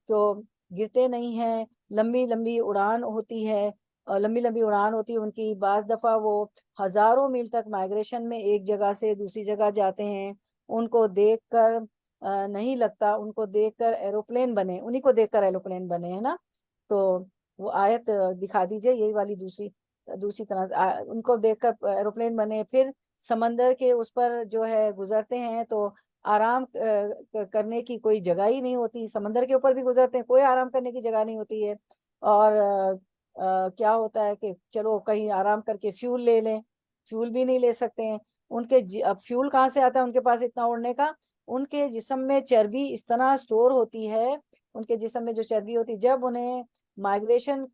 تو گرتے نہیں ہیں، لمبی لمبی اڑان ہوتی ہے، لمبی لمبی اڑان ہوتی ہے ان کی، بعض دفعہ وہ ہزاروں میل تک مائگریشن میں ایک جگہ سے دوسری جگہ جاتے ہیں۔ ان کو دیکھ کر نہیں لگتا، ان کو دیکھ کر ایروپلین بنے، انہی کو دیکھ کر ایروپلین بنے ہیں نا۔ تو وہ آیت دکھا دیجئے، یہی والی دوسری طرح، ان کو دیکھ کر ایروپلین بنے، پھر سمندر کے اس پر جو ہے گزرتے ہیں تو آرام کرنے کی کوئی جگہ ہی نہیں ہوتی، سمندر کے اوپر بھی گزرتے ہیں، کوئی آرام کرنے کی جگہ نہیں ہوتی ہے، اور کیا ہوتا ہے کہ چلو کہیں آرام کر کے فیول لے لیں، فیول بھی نہیں لے سکتے ہیں۔ ان کے اب فیول کہاں سے آتا ہے ان کے پاس اتنا اڑنے کا؟ ان کے جسم میں چربی اس طرح سٹور ہوتی ہے، ان کے جسم میں جو چربی ہوتی ہے جب انہیں مائگریشن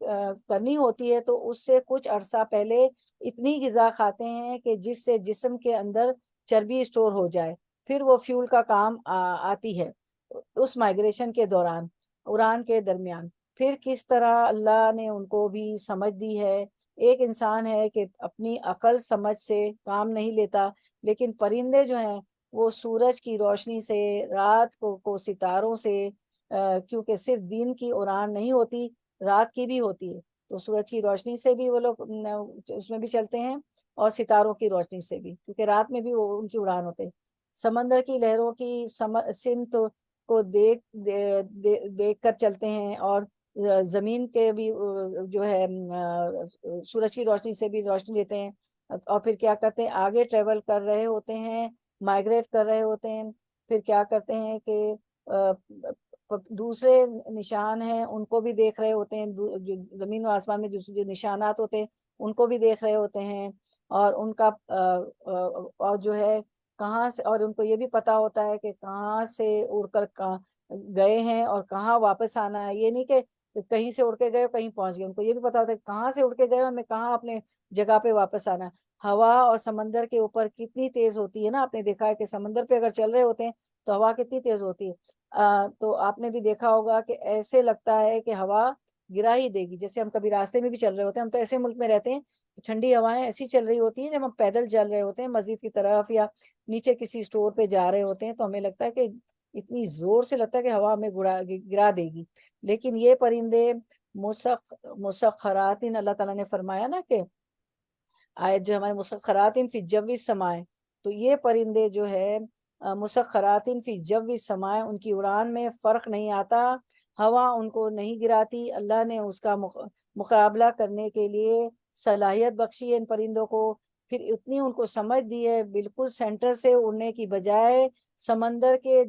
کرنی ہوتی ہے تو اس سے کچھ عرصہ پہلے اتنی غذا کھاتے ہیں کہ جس سے جسم کے اندر چربی سٹور ہو جائے، پھر وہ فیول کا کام آتی ہے اس مائگریشن کے دوران، اڑان کے درمیان۔ پھر کس طرح اللہ نے ان کو بھی سمجھ دی ہے۔ ایک انسان ہے کہ اپنی عقل سمجھ سے کام نہیں لیتا، لیکن پرندے جو ہیں وہ سورج کی روشنی سے، رات کو ستاروں سے، کیونکہ صرف دن کی اڑان نہیں ہوتی، رات کی بھی ہوتی ہے، تو سورج کی روشنی سے بھی وہ لوگ اس میں بھی چلتے ہیں، اور ستاروں کی روشنی سے بھی، کیونکہ رات میں بھی وہ ان کی اڑان ہوتے ہیں۔ سمندر کی لہروں کی سمت کو دیکھ کر چلتے ہیں، اور زمین کے بھی جو ہے سورج کی روشنی سے بھی روشنی لیتے ہیں، اور پھر کیا کرتے ہیں آگے ٹریول کر رہے ہوتے ہیں، مائگریٹ کر رہے ہوتے ہیں، پھر کیا کرتے ہیں کہ دوسرے نشان ہیں ان کو بھی دیکھ رہے ہوتے ہیں، جو زمین و آسمان میں جو نشانات ہوتے ہیں ان کو بھی دیکھ رہے ہوتے ہیں، اور ان کا اور جو ہے کہاں سے، اور ان کو یہ بھی پتا ہوتا ہے کہ کہاں سے اڑ کر گئے ہیں اور کہاں واپس آنا ہے۔ یہ نہیں کہ کہیں سے اڑ کے گئے کہیں پہنچ گئے، ان کو یہ بھی پتا ہوتا ہے کہ کہاں سے اڑ کے گئے ہمیں کہاں اپنے جگہ پہ واپس آنا ہے۔ ہوا اور سمندر کے اوپر کتنی تیز ہوتی ہے نا، آپ نے دیکھا ہے کہ سمندر پہ اگر چل رہے ہوتے ہیں تو ہوا کتنی تیز ہوتی ہے، تو آپ نے بھی دیکھا ہوگا کہ ایسے لگتا ہے کہ ہوا گرا ہی دے گی۔ جیسے ہم کبھی راستے میں بھی چل رہے ہوتے ہیں، ہم تو ایسے ملک میں رہتے ہیں، ٹھنڈی ہوائیں ایسی چل رہی ہوتی ہیں، جب ہم پیدل چل رہے ہوتے ہیں مسجد کی طرف یا نیچے کسی سٹور پہ جا رہے ہوتے ہیں تو ہمیں لگتا ہے کہ اتنی زور سے لگتا ہے کہ ہوا ہمیں گرا دے گی، لیکن یہ پرندے مسخرات، اللہ تعالیٰ نے فرمایا نا کہ آیت جو ہمارے مسخرات فی جو السماء، تو یہ پرندے جو ہے مسخرات فی جو السماء، ان کی اڑان میں فرق نہیں آتا، ہوا ان کو نہیں گراتی، اللہ نے اس کا مقابلہ کرنے کے لیے صلاحیت بخشی ہے ان پرندوں کو۔ پھر اتنی ان کو سمجھ دی ہے، بالکل سینٹر سے اڑنے کی بجائے سمندر کے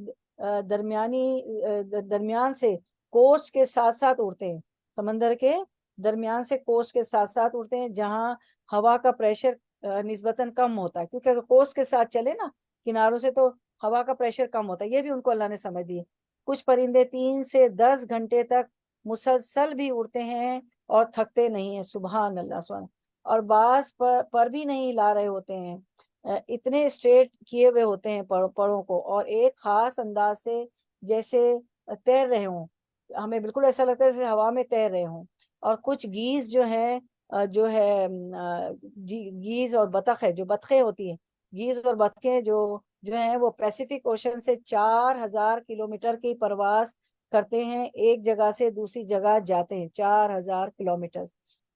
درمیان سے کوسٹ کے ساتھ ساتھ اڑتے ہیں، سمندر کے درمیان سے کوسٹ کے ساتھ ساتھ اڑتے ہیں، جہاں ہوا کا پریشر نسبتاً کم ہوتا ہے، کیونکہ اگر کوسٹ کے ساتھ چلے نا کناروں سے تو ہوا کا پریشر کم ہوتا ہے، یہ بھی ان کو اللہ نے سمجھ دی ہے۔ کچھ پرندے 3 سے 10 گھنٹے تک مسلسل بھی اڑتے ہیں اور تھکتے نہیں ہیں، سبحان اللہ سبحان، اور بعض پر بھی نہیں لا رہے ہوتے ہیں، اتنے اسٹریٹ کیے ہوئے ہوتے ہیں پروں کو، اور ایک خاص انداز سے جیسے تیر رہے ہوں، ہمیں بالکل ایسا لگتا ہے جیسے ہوا میں تیر رہے ہوں. اور کچھ گیز جو ہے گیز اور بطخ ہے، جو بطخیں ہوتی ہیں، گیز اور بطخیں جو ہیں وہ پیسیفک اوشن سے 4000 کلومیٹر کی پرواز کرتے ہیں، ایک جگہ سے دوسری جگہ جاتے ہیں 4000 کلومیٹر.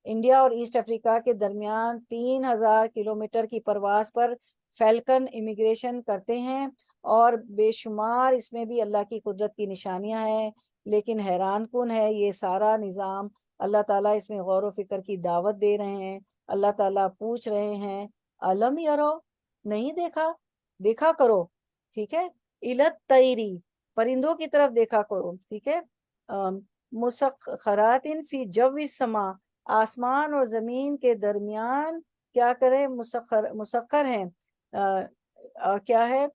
انڈیا اور ایسٹ افریقہ کے درمیان 3000 کلومیٹر کی پرواز پر فیلکن امیگریشن کرتے ہیں، اور بے شمار اس میں بھی اللہ کی قدرت کی نشانیاں ہیں. لیکن حیران کن ہے یہ سارا نظام. اللہ تعالیٰ اس میں غور و فکر کی دعوت دے رہے ہیں. اللہ تعالیٰ پوچھ رہے ہیں علم یرو، نہیں دیکھا، دیکھا کرو. ٹھیک ہے، الت طیری، پرندوں کی طرف دیکھا کرو. ٹھیک ہے، مسخرات فی جو السما، آسمان اور زمین کے درمیان کیا کریں، مسخر ہیں. اور کیا ہے،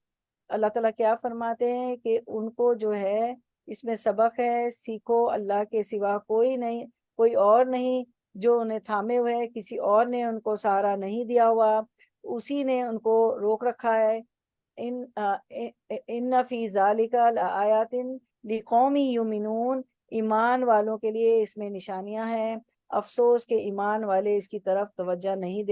اللہ تعالیٰ کیا فرماتے ہیں کہ ان کو جو ہے اس میں سبق ہے، سیکھو، اللہ کے سوا کوئی نہیں، کوئی اور نہیں جو انہیں تھامے ہوئے ہے، کسی اور نے ان کو سہارا نہیں دیا ہوا، اسی نے ان کو روک رکھا ہے. ان فی ذالک لآیات لقوم یؤمنون، ایمان والوں کے لیے اس میں نشانیاں ہیں. افسوس کہ ایمان والے اس کی طرف توجہ نہیں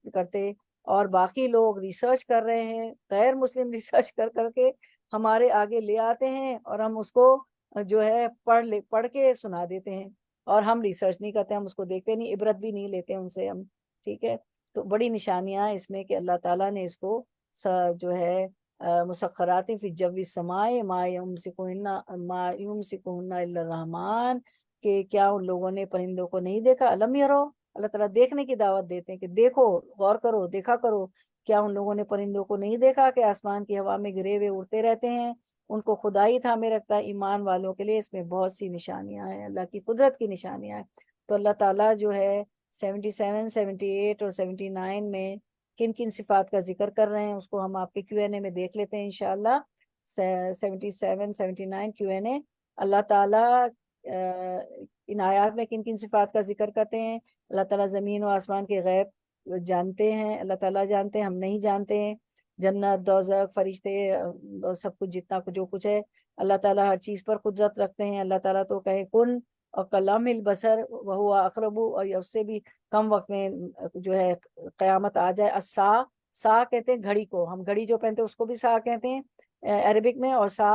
کرتے، اور باقی لوگ ریسرچ کر رہے ہیں، غیر مسلم ریسرچ کر کے ہمارے آگے لے آتے ہیں، اور ہم اس کو جو ہے پڑھ کے سنا دیتے ہیں، اور ہم ریسرچ نہیں کرتے، ہم اس کو دیکھتے نہیں، عبرت بھی نہیں لیتے ان سے ہم. ٹھیک ہے، تو بڑی نشانیاں ہیں اس میں کہ اللہ تعالیٰ نے اس کو جو ہے مسخرات فی الجو السماء ما یمسکہن الا الرحمن، کہ کیا ان لوگوں نے پرندوں کو نہیں دیکھا. علم یرو، اللہ تعالیٰ دیکھنے کی دعوت دیتے ہیں کہ دیکھو، غور کرو، دیکھا کرو. کیا ان لوگوں نے پرندوں کو نہیں دیکھا کہ آسمان کی ہوا میں گرے ہوئے اڑتے رہتے ہیں، ان کو خدائی تھامے رکھتا ہے. ایمان والوں کے لیے اس میں بہت سی نشانیاں ہیں، اللہ کی قدرت کی نشانیاں ہیں. تو اللہ تعالیٰ جو ہے 77 78 اور 79 میں کن کن صفات کا ذکر کر رہے ہیں، اس کو ہم آپ کے Q&A میں دیکھ لیتے ہیں انشاءاللہ. 77 79 Q&A. اللہ تعالیٰ ان آیات میں کن کن صفات کا ذکر کرتے ہیں. اللہ تعالیٰ زمین و آسمان کے غیب جانتے ہیں، اللہ تعالیٰ جانتے ہیں، ہم نہیں جانتے ہیں. جنت، دوزخ، فرشتے، سب کچھ جتنا جو کچھ ہے، اللہ تعالیٰ ہر چیز پر قدرت رکھتے ہیں. اللہ تعالیٰ تو کہے کن، اور کلام البصر وہو اقرب، اور اس سے بھی کم وقت میں جو ہے قیامت آ جائے. سا کہتے ہیں گھڑی کو، ہم گھڑی جو پہنتے ہیں اس کو بھی سا کہتے ہیں عربک میں، اور سا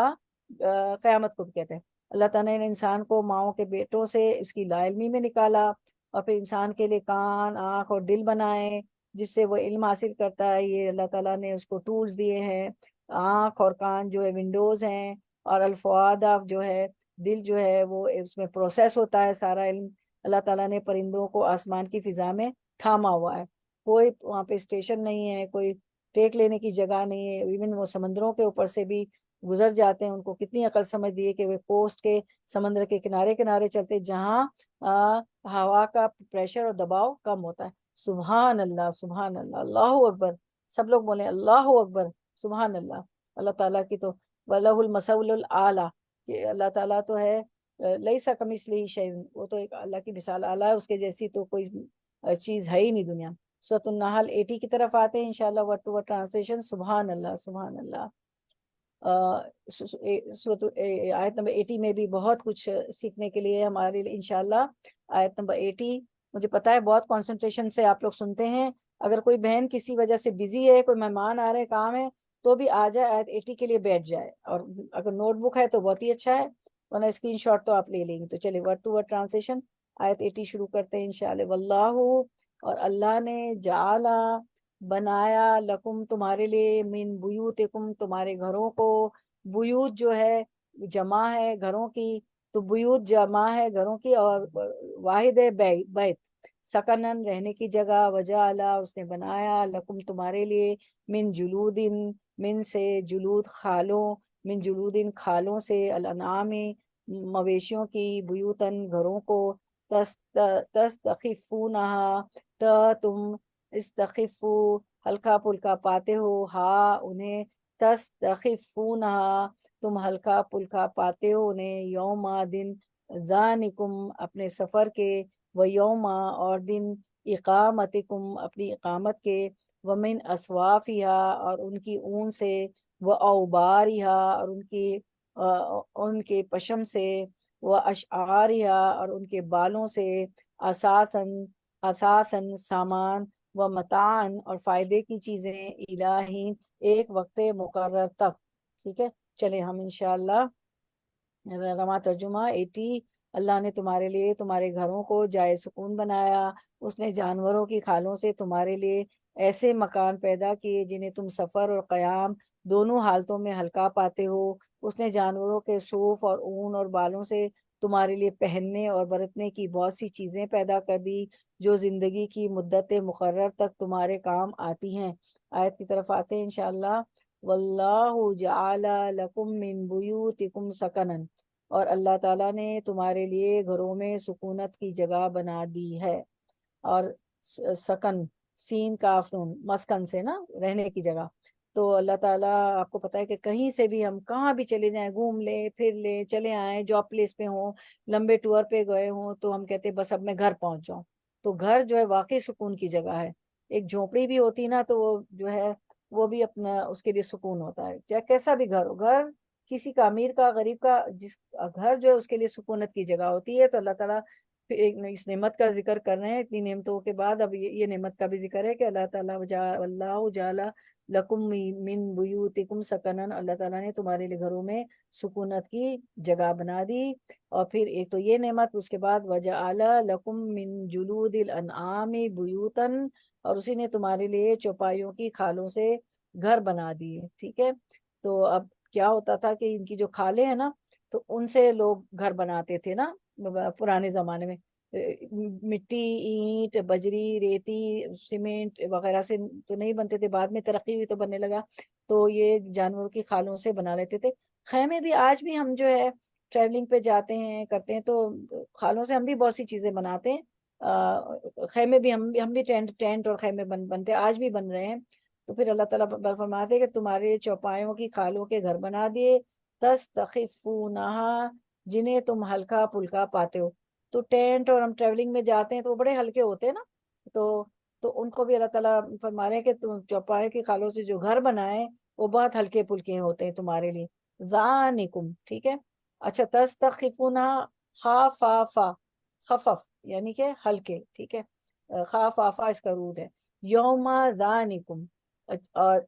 قیامت کو بھی کہتے ہیں. اللہ تعالیٰ نے انسان کو ماؤں کے بیٹوں سے اس کی لا علمی میں نکالا، اور پھر انسان کے لیے کان، آنکھ اور دل بنائے جس سے وہ علم حاصل کرتا ہے. یہ اللہ تعالیٰ نے اس کو ٹولز دیے ہیں. آنکھ اور کان جو ہے ونڈوز ہیں، اور الفؤاد جو ہے دل جو ہے وہ اس میں پروسیس ہوتا ہے سارا علم. اللہ تعالیٰ نے پرندوں کو آسمان کی فضا میں تھاما ہوا ہے، کوئی وہاں پہ اسٹیشن نہیں ہے، کوئی ٹیک لینے کی جگہ نہیں ہے. ایون وہ سمندروں کے اوپر سے بھی گزر جاتے ہیں، ان کو کتنی عقل سمجھ دی ہے کہ وہ کوسٹ کے، سمندر کے کنارے کنارے چلتے جہاں ہوا کا پریشر اور دباؤ کم ہوتا ہے. سبحان اللہ، سبحان اللہ، اللہ اکبر. سب لوگ بولیں اللہ اکبر، سبحان اللہ. اللہ تعالیٰ کی تو وَلَهُ الْمَثَلُ الْأَعْلَىٰ، کہ اللہ تعالیٰ تو ہے لَيْسَ كَمِثْلِهِ شَيْءٌ، وہ تو ایک اللہ کی مثال اعلیٰ ہے، اس کے جیسی تو کوئی چیز ہے ہی نہیں دنیا. سورۃ النحل 80 کی طرف آتے ہیں انشاءاللہ، ورڈ ٹو ورڈ ٹرانسلیشن. سبحان اللہ، سبحان اللہ. آیت نمبر 80 میں بھی بہت کچھ سیکھنے کے لیے ہمارے لیے انشاءاللہ. آیت نمبر 80 مجھے پتا ہے بہت کنسنٹریشن سے آپ لوگ سنتے ہیں. اگر کوئی بہن کسی وجہ سے بزی ہے، کوئی مہمان آ رہے ہیں، کام ہے، تو بھی آ جائے، آیت 80 کے لیے بیٹھ جائے. اور اگر نوٹ بک ہے تو بہت ہی اچھا ہے، ورنہ اسکرین شاٹ تو آپ لے لیں گے. تو چلیے ورڈ ٹو ورڈ ٹرانسلیشن آیت 80 شروع کرتے ہیں انشاءاللہ. واللہ، اور اللہ نے، جعلا، بنایا، لکم، تمہارے لیے، من بیوتکم، تمہارے گھروں کو. بیوت جو ہے جمع ہے گھروں کی، تو بیوت جمع ہے گھروں کی، اور واحد ہے بیت، سکنن، رہنے کی جگہ. وجعلا، اس نے بنایا، لکم، تمہارے لیے، من جلودن، من سے، جلود، کھالوں، من جلودن، کھالوں سے، الانعام، مویشیوں کی، بیوتن، گھروں کو. تستخفونہا، تم استخفو، ہلکا پھلکا پاتے ہو، ہاں انہیں، تستخفونہا، تم ہلکا پھلکا پاتے ہو انہیں، یوم، دن، ذانکم، اپنے سفر کے، و یوم، اور دن، اقامتکم، اپنی اقامت کے، ومن اسوافہا، اور ان کی اون سے، و اوبارہا، اور ان کی ان کے پشم سے، وہ اشعاریہ اور ان کے بالوں سے، اساسن سامان، و متان اور فائدے کی چیزیں، الہین ایک وقت مقرر تک. ٹھیک ہے، چلیں ہم انشاءاللہ رواں ترجمہ 80. اللہ نے تمہارے لیے تمہارے گھروں کو جائے سکون بنایا، اس نے جانوروں کی کھالوں سے تمہارے لیے ایسے مکان پیدا کیے جنہیں تم سفر اور قیام دونوں حالتوں میں ہلکا پاتے ہو. اس نے جانوروں کے صوف اور اون اور بالوں سے تمہارے لیے پہننے اور برتنے کی بہت سی چیزیں پیدا کر دی جو زندگی کی مدت مقرر تک تمہارے کام آتی ہیں. آیت کی طرف آتے ہیں انشاءاللہ. واللہ جعل لکم من بیوتکم سکنا، اور اللہ تعالیٰ نے تمہارے لیے گھروں میں سکونت کی جگہ بنا دی ہے. اور سکن سین کاف نون، مسکن سے نا، رہنے کی جگہ. تو اللہ تعالیٰ آپ کو پتہ ہے کہ کہیں سے بھی ہم کہاں بھی چلے جائیں، گھوم لیں پھر لیں، چلے آئیں، جاب پلیس پہ ہوں، لمبے ٹور پہ گئے ہوں، تو ہم کہتے ہیں بس اب میں گھر پہنچ جاؤں. تو گھر جو ہے واقعی سکون کی جگہ ہے. ایک جھونپڑی بھی ہوتی نا تو وہ جو ہے وہ بھی اپنا اس کے لیے سکون ہوتا ہے، چاہے کیسا بھی گھر ہو. گھر کسی کا، امیر کا، غریب کا، جس گھر جو ہے اس کے لیے سکونت کی جگہ ہوتی ہے. تو اللہ تعالیٰ پھر ایک اس نعمت کا ذکر کر رہے ہیں. اتنی نعمتوں کے بعد اب یہ نعمت کا بھی ذکر ہے کہ اللہ تعالیٰ اللہ جعل لکم من بیوتکم سکنن، اللہ تعالیٰ نے تمہارے لیے گھروں میں سکونت کی جگہ بنا دی. اور پھر ایک تو یہ نعمت، اس کے بعد وجعل لکم من جلود الانعام بیوتن، اور اسی نے تمہارے لیے چوپایوں کی کھالوں سے گھر بنا دیے. ٹھیک ہے، تو اب کیا ہوتا تھا کہ ان کی جو کھالیں ہیں نا، تو ان سے لوگ گھر بناتے تھے نا پرانے زمانے میں. مٹی، اینٹ، بجری، ریتی، سیمنٹ وغیرہ سے تو نہیں بنتے تھے، بعد میں ترقی ہوئی تو بننے لگا. تو یہ جانوروں کی کھالوں سے بنا لیتے تھے. خیمے بھی آج بھی ہم جو ہے ٹریولنگ پہ جاتے ہیں کرتے ہیں تو کھالوں سے ہم بھی بہت سی چیزیں بناتے ہیں. خیمے بھی ہم بھی ٹینٹ اور خیمے بنتے آج بھی بن رہے ہیں. تو پھر اللہ تعالیٰ فرماتے ہیں کہ تمہارے چوپایوں کی کھالوں کے گھر بنا دیے، تستخفونہا جنہیں تم ہلکا پھلکا پاتے ہو. تو ٹینٹ اور ہم ٹریولنگ میں جاتے ہیں تو وہ بڑے ہلکے ہوتے ہیں نا، تو ان کو بھی اللہ تعالیٰ فرما رہے ہیں کہ تم چوپایوں کی کھالوں سے جو گھر بنائے وہ بہت ہلکے پھلکے ہوتے ہیں تمہارے لیے. ذانکم، ٹھیک ہے. اچھا، تستخفونہا، خافافا، خفف یعنی کہ ہلکے. ٹھیک ہے، خافافا اس کا روٹ ہے. یوم ذانکم، اور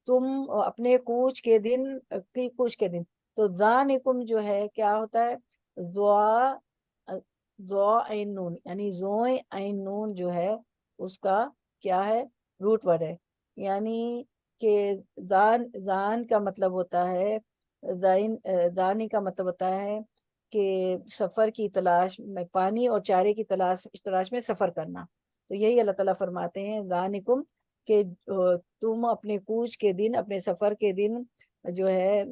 تم اپنے کوچ کے دن، کوچ کے دن. تو ذانکم جو ہے کیا ہوتا ہے، زو عین نون، یعنی زوئے عین نون جو ہے اس کا کیا ہے، روٹ ورڈ ہے. یعنی کہ زان کا مطلب ہوتا ہے، دانی کا مطلب ہوتا ہے کہ سفر کی تلاش میں، پانی اور چارے کی تلاش میں سفر کرنا. تو یہی اللہ تعالیٰ فرماتے ہیں ذانکم، کہ تم اپنے کوچ کے دن، اپنے سفر کے دن جو ہے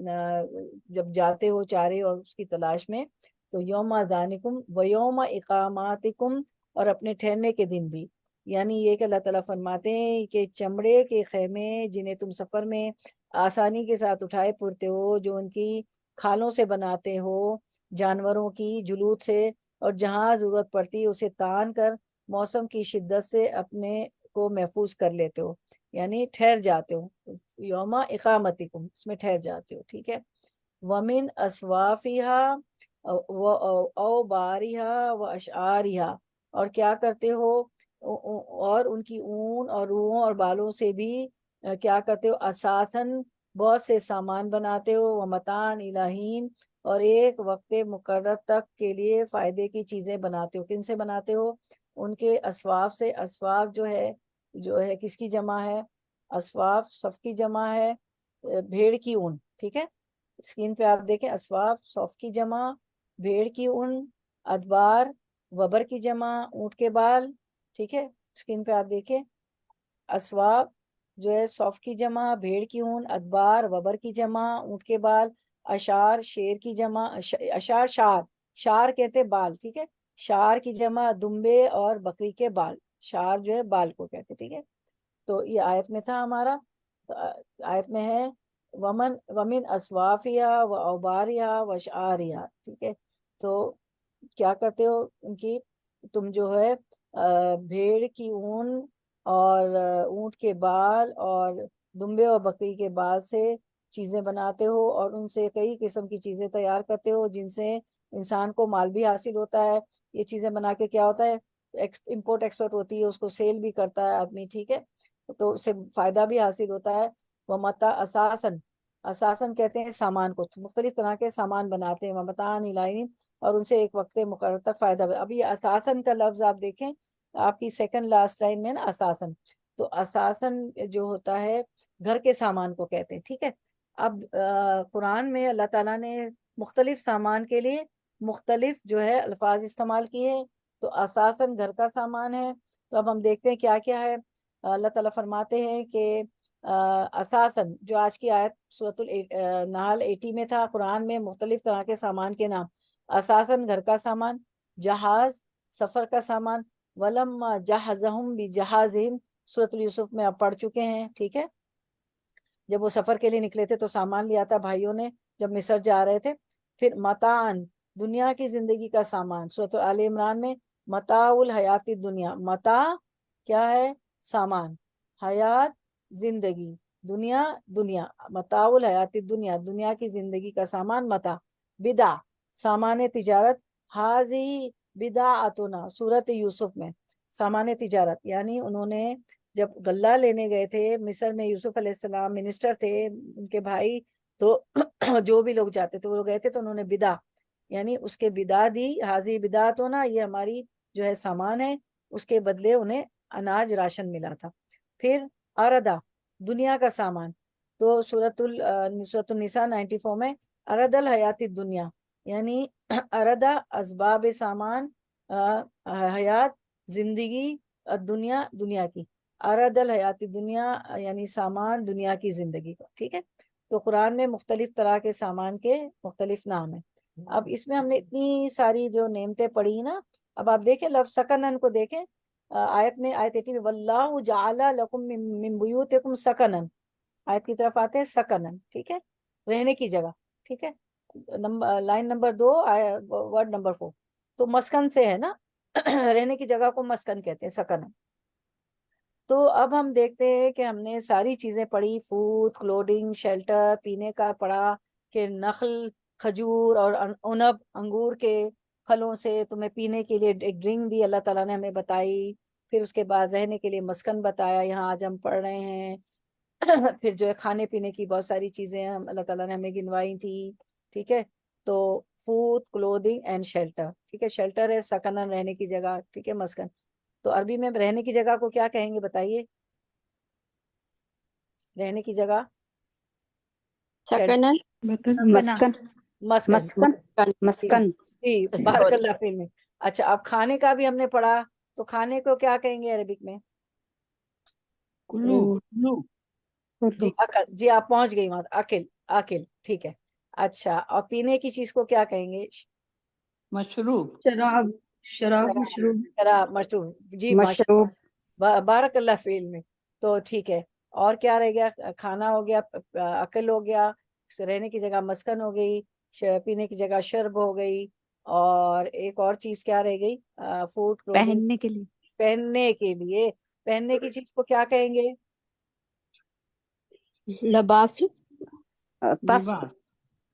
جب جاتے ہو چارے اور اس کی تلاش میں، تو یوم ذانکم و یوم اقاماتکم، اور اپنے ٹھہرنے کے دن بھی. یعنی یہ کہ اللہ تعالیٰ فرماتے ہیں کہ چمڑے کے خیمے جنہیں تم سفر میں آسانی کے ساتھ اٹھائے پھرتے ہو، جو ان کی کھالوں سے بناتے ہو، جانوروں کی جلود سے، اور جہاں ضرورت پڑتی اسے تان کر موسم کی شدت سے اپنے کو محفوظ کر لیتے ہو، یعنی ٹھہر جاتے ہو. یوم اقامتکم، اس میں ٹھہر جاتے ہو. ٹھیک ہے. ومن اسوافیہا او باریہا و اشعاریہا، اور کیا کرتے ہو، اور ان کی اون اور روحوں اور بالوں سے بھی کیا کرتے ہو، اساسن بہت سے سامان بناتے ہو، و متان الہین اور ایک وقت مقرر تک کے لیے فائدے کی چیزیں بناتے ہو. کن سے بناتے ہو، ان کے اسواف سے. اسواف جو ہے کس کی جمع ہے، اسواف صف کی جمع ہے، بھیڑ کی اون. ٹھیک ہے، اسکرین پہ آپ دیکھیں، اسواف صف کی جمع، بھیڑ کی اون. ادبار وبر کی جمع، اونٹ کے بال. ٹھیک ہے، اسکرین پہ آپ دیکھیں، اسواف جو ہے صف کی جمع، بھیڑ کی اون. ادبار وبر کی جمع، اونٹ کے بال. اشار شیر کی جمع، اشار شار کہتے بال. ٹھیک ہے، شار کی جمع دمبے اور بکری کے بال. شار جو ہے بال کو کہتے. ٹھیک ہے، تو یہ آیت میں تھا ہمارا. آیت میں ہے ومن اسوافیہ و اوباریہ و اشعاریہ. ٹھیک ہے، تو کیا کرتے ہو ان کی، تم جو ہے بھیڑ کی اون اور اونٹ کے بال اور دمبے اور بکری کے بال سے چیزیں بناتے ہو اور ان سے کئی قسم کی چیزیں تیار کرتے ہو جن سے انسان کو مال بھی حاصل ہوتا ہے. یہ چیزیں بنا کے کیا ہوتا ہے, امپورٹ ایکسپورٹ ہوتی ہے, اس کو سیل بھی کرتا ہے آدمی, ٹھیک ہے, تو اس سے فائدہ بھی حاصل ہوتا ہے. وہ متا اساسن, اساسن کہتے ہیں سامان کو, مختلف طرح کے سامان بناتے ہیں, وہ متان الائن, اور ان سے ایک وقت مقرر تک فائدہ. اب یہ اساسن کا لفظ آپ دیکھیں آپ کی سیکنڈ لاسٹ لائن میں نا, اساسن, تو اساسن جو ہوتا ہے گھر کے سامان کو کہتے ہیں, ٹھیک ہے. اب قرآن میں اللہ تعالیٰ نے مختلف سامان کے لیے مختلف جو ہے الفاظ استعمال کیے ہیں. تو اساساً گھر کا سامان ہے. تو اب ہم دیکھتے ہیں کیا کیا ہے. اللہ تعالیٰ فرماتے ہیں کہ اساساً, جو آج کی آیت سورۃ النحل 80 میں تھا, قرآن میں مختلف طرح کے سامان کے نام. اساساً گھر کا سامان, جہاز سفر کا سامان, ولما جہزہم بجہازہم سورۃ یوسف میں آپ پڑھ چکے ہیں, ٹھیک ہے. جب وہ سفر کے لیے نکلے تھے تو سامان لیا تھا بھائیوں نے جب مصر جا رہے تھے. پھر متاعن, دنیا کی زندگی کا سامان, سورۃ آل عمران میں متاع الحیات دنیا, متاع کیا ہے, سامان, حیات زندگی, دنیا دنیا, متاع الحیات دنیا, دنیا کی زندگی کا سامان متاع. بدع سامان تجارت, حاضی بدعتنا سورۃ یوسف میں سامان تجارت, یعنی انہوں نے جب غلہ لینے گئے تھے مصر میں, یوسف علیہ السلام منسٹر تھے, ان کے بھائی, تو جو بھی لوگ جاتے تھے وہ گئے تھے تو انہوں نے بدع یعنی اس کے بدع دی, حاضی بدعت ہونا, یہ ہماری جو ہے سامان ہے, اس کے بدلے انہیں اناج راشن ملا تھا. پھر اردا دنیا کا سامان, تو سورۃ النساء 94 میں ارد الحیات دنیا, یعنی اردا اسباب سامان, حیات زندگی, دنیا دنیا کی, ارد الحیات دنیا یعنی سامان دنیا کی زندگی کا, ٹھیک ہے. تو قرآن میں مختلف طرح کے سامان کے مختلف نام ہیں. اب اس میں ہم نے اتنی ساری جو نعمتیں پڑھی نا, اب آپ دیکھیں لفظ سکنن کو دیکھیں, آیت میں آیت 80 میں واللہ جعل لکم من بیوتکم سکنن, آیت کی طرف آتے ہیں سکنن, ٹھیک ہے, رہنے کی جگہ, ٹھیک ہے. لائن نمبر 2 ورڈ نمبر 4, تو مسکن سے ہے نا, رہنے کی جگہ کو مسکن کہتے ہیں, سکنن. تو اب ہم دیکھتے ہیں کہ ہم نے ساری چیزیں پڑھی, فوڈ, کلوڈنگ, شیلٹر, پینے کا پڑھا کہ نخل, کھجور اور عنب, انگور کے پھلوں سے تمہیں پینے کے لیے ایک ڈرنک دی اللہ تعالیٰ نے ہمیں بتائی. پھر اس کے بعد رہنے کے لیے مسکن بتایا, یہاں آج ہم پڑھ رہے ہیں. پھر جو ہے کھانے پینے کی بہت ساری چیزیں اللہ تعالیٰ نے ہمیں گنوائی تھی, ٹھیک ہے. تو فوڈ, کلودنگ اینڈ شیلٹر, ٹھیک ہے, شیلٹر ہے سکنن رہنے کی جگہ, ٹھیک ہے, مسکن. تو عربی میں رہنے کی جگہ کو کیا کہیں گے بتائیے, رہنے کی جگہ سکنن مسکن مسکن, مسکن مسکن جی بارک اللہ فی میں. اچھا, اب کھانے کا بھی ہم نے پڑھا, تو کھانے کو کیا کہیں گے عربک میں, کلو کلو جی عقل, جی آپ پہنچ گئی وہاں, عقل, عقل, ٹھیک ہے. اچھا, اور پینے کی چیز کو کیا کہیں گے, مشروب شراب مشروب شراب, مشروب, جی مشروب بارک اللہ فی میں. تو ٹھیک ہے, اور کیا رہ گیا, کھانا ہو گیا, عقل ہو گیا, رہنے کی جگہ مسکن ہو گئی, پینے کی جگہ شرب ہو گئی, اور ایک اور چیز کیا رہ گئی, فوڈ, پہننے کے لیے پہننے کے لیے, پہننے کی چیز کو کیا کہیں گے, لباس تس لباس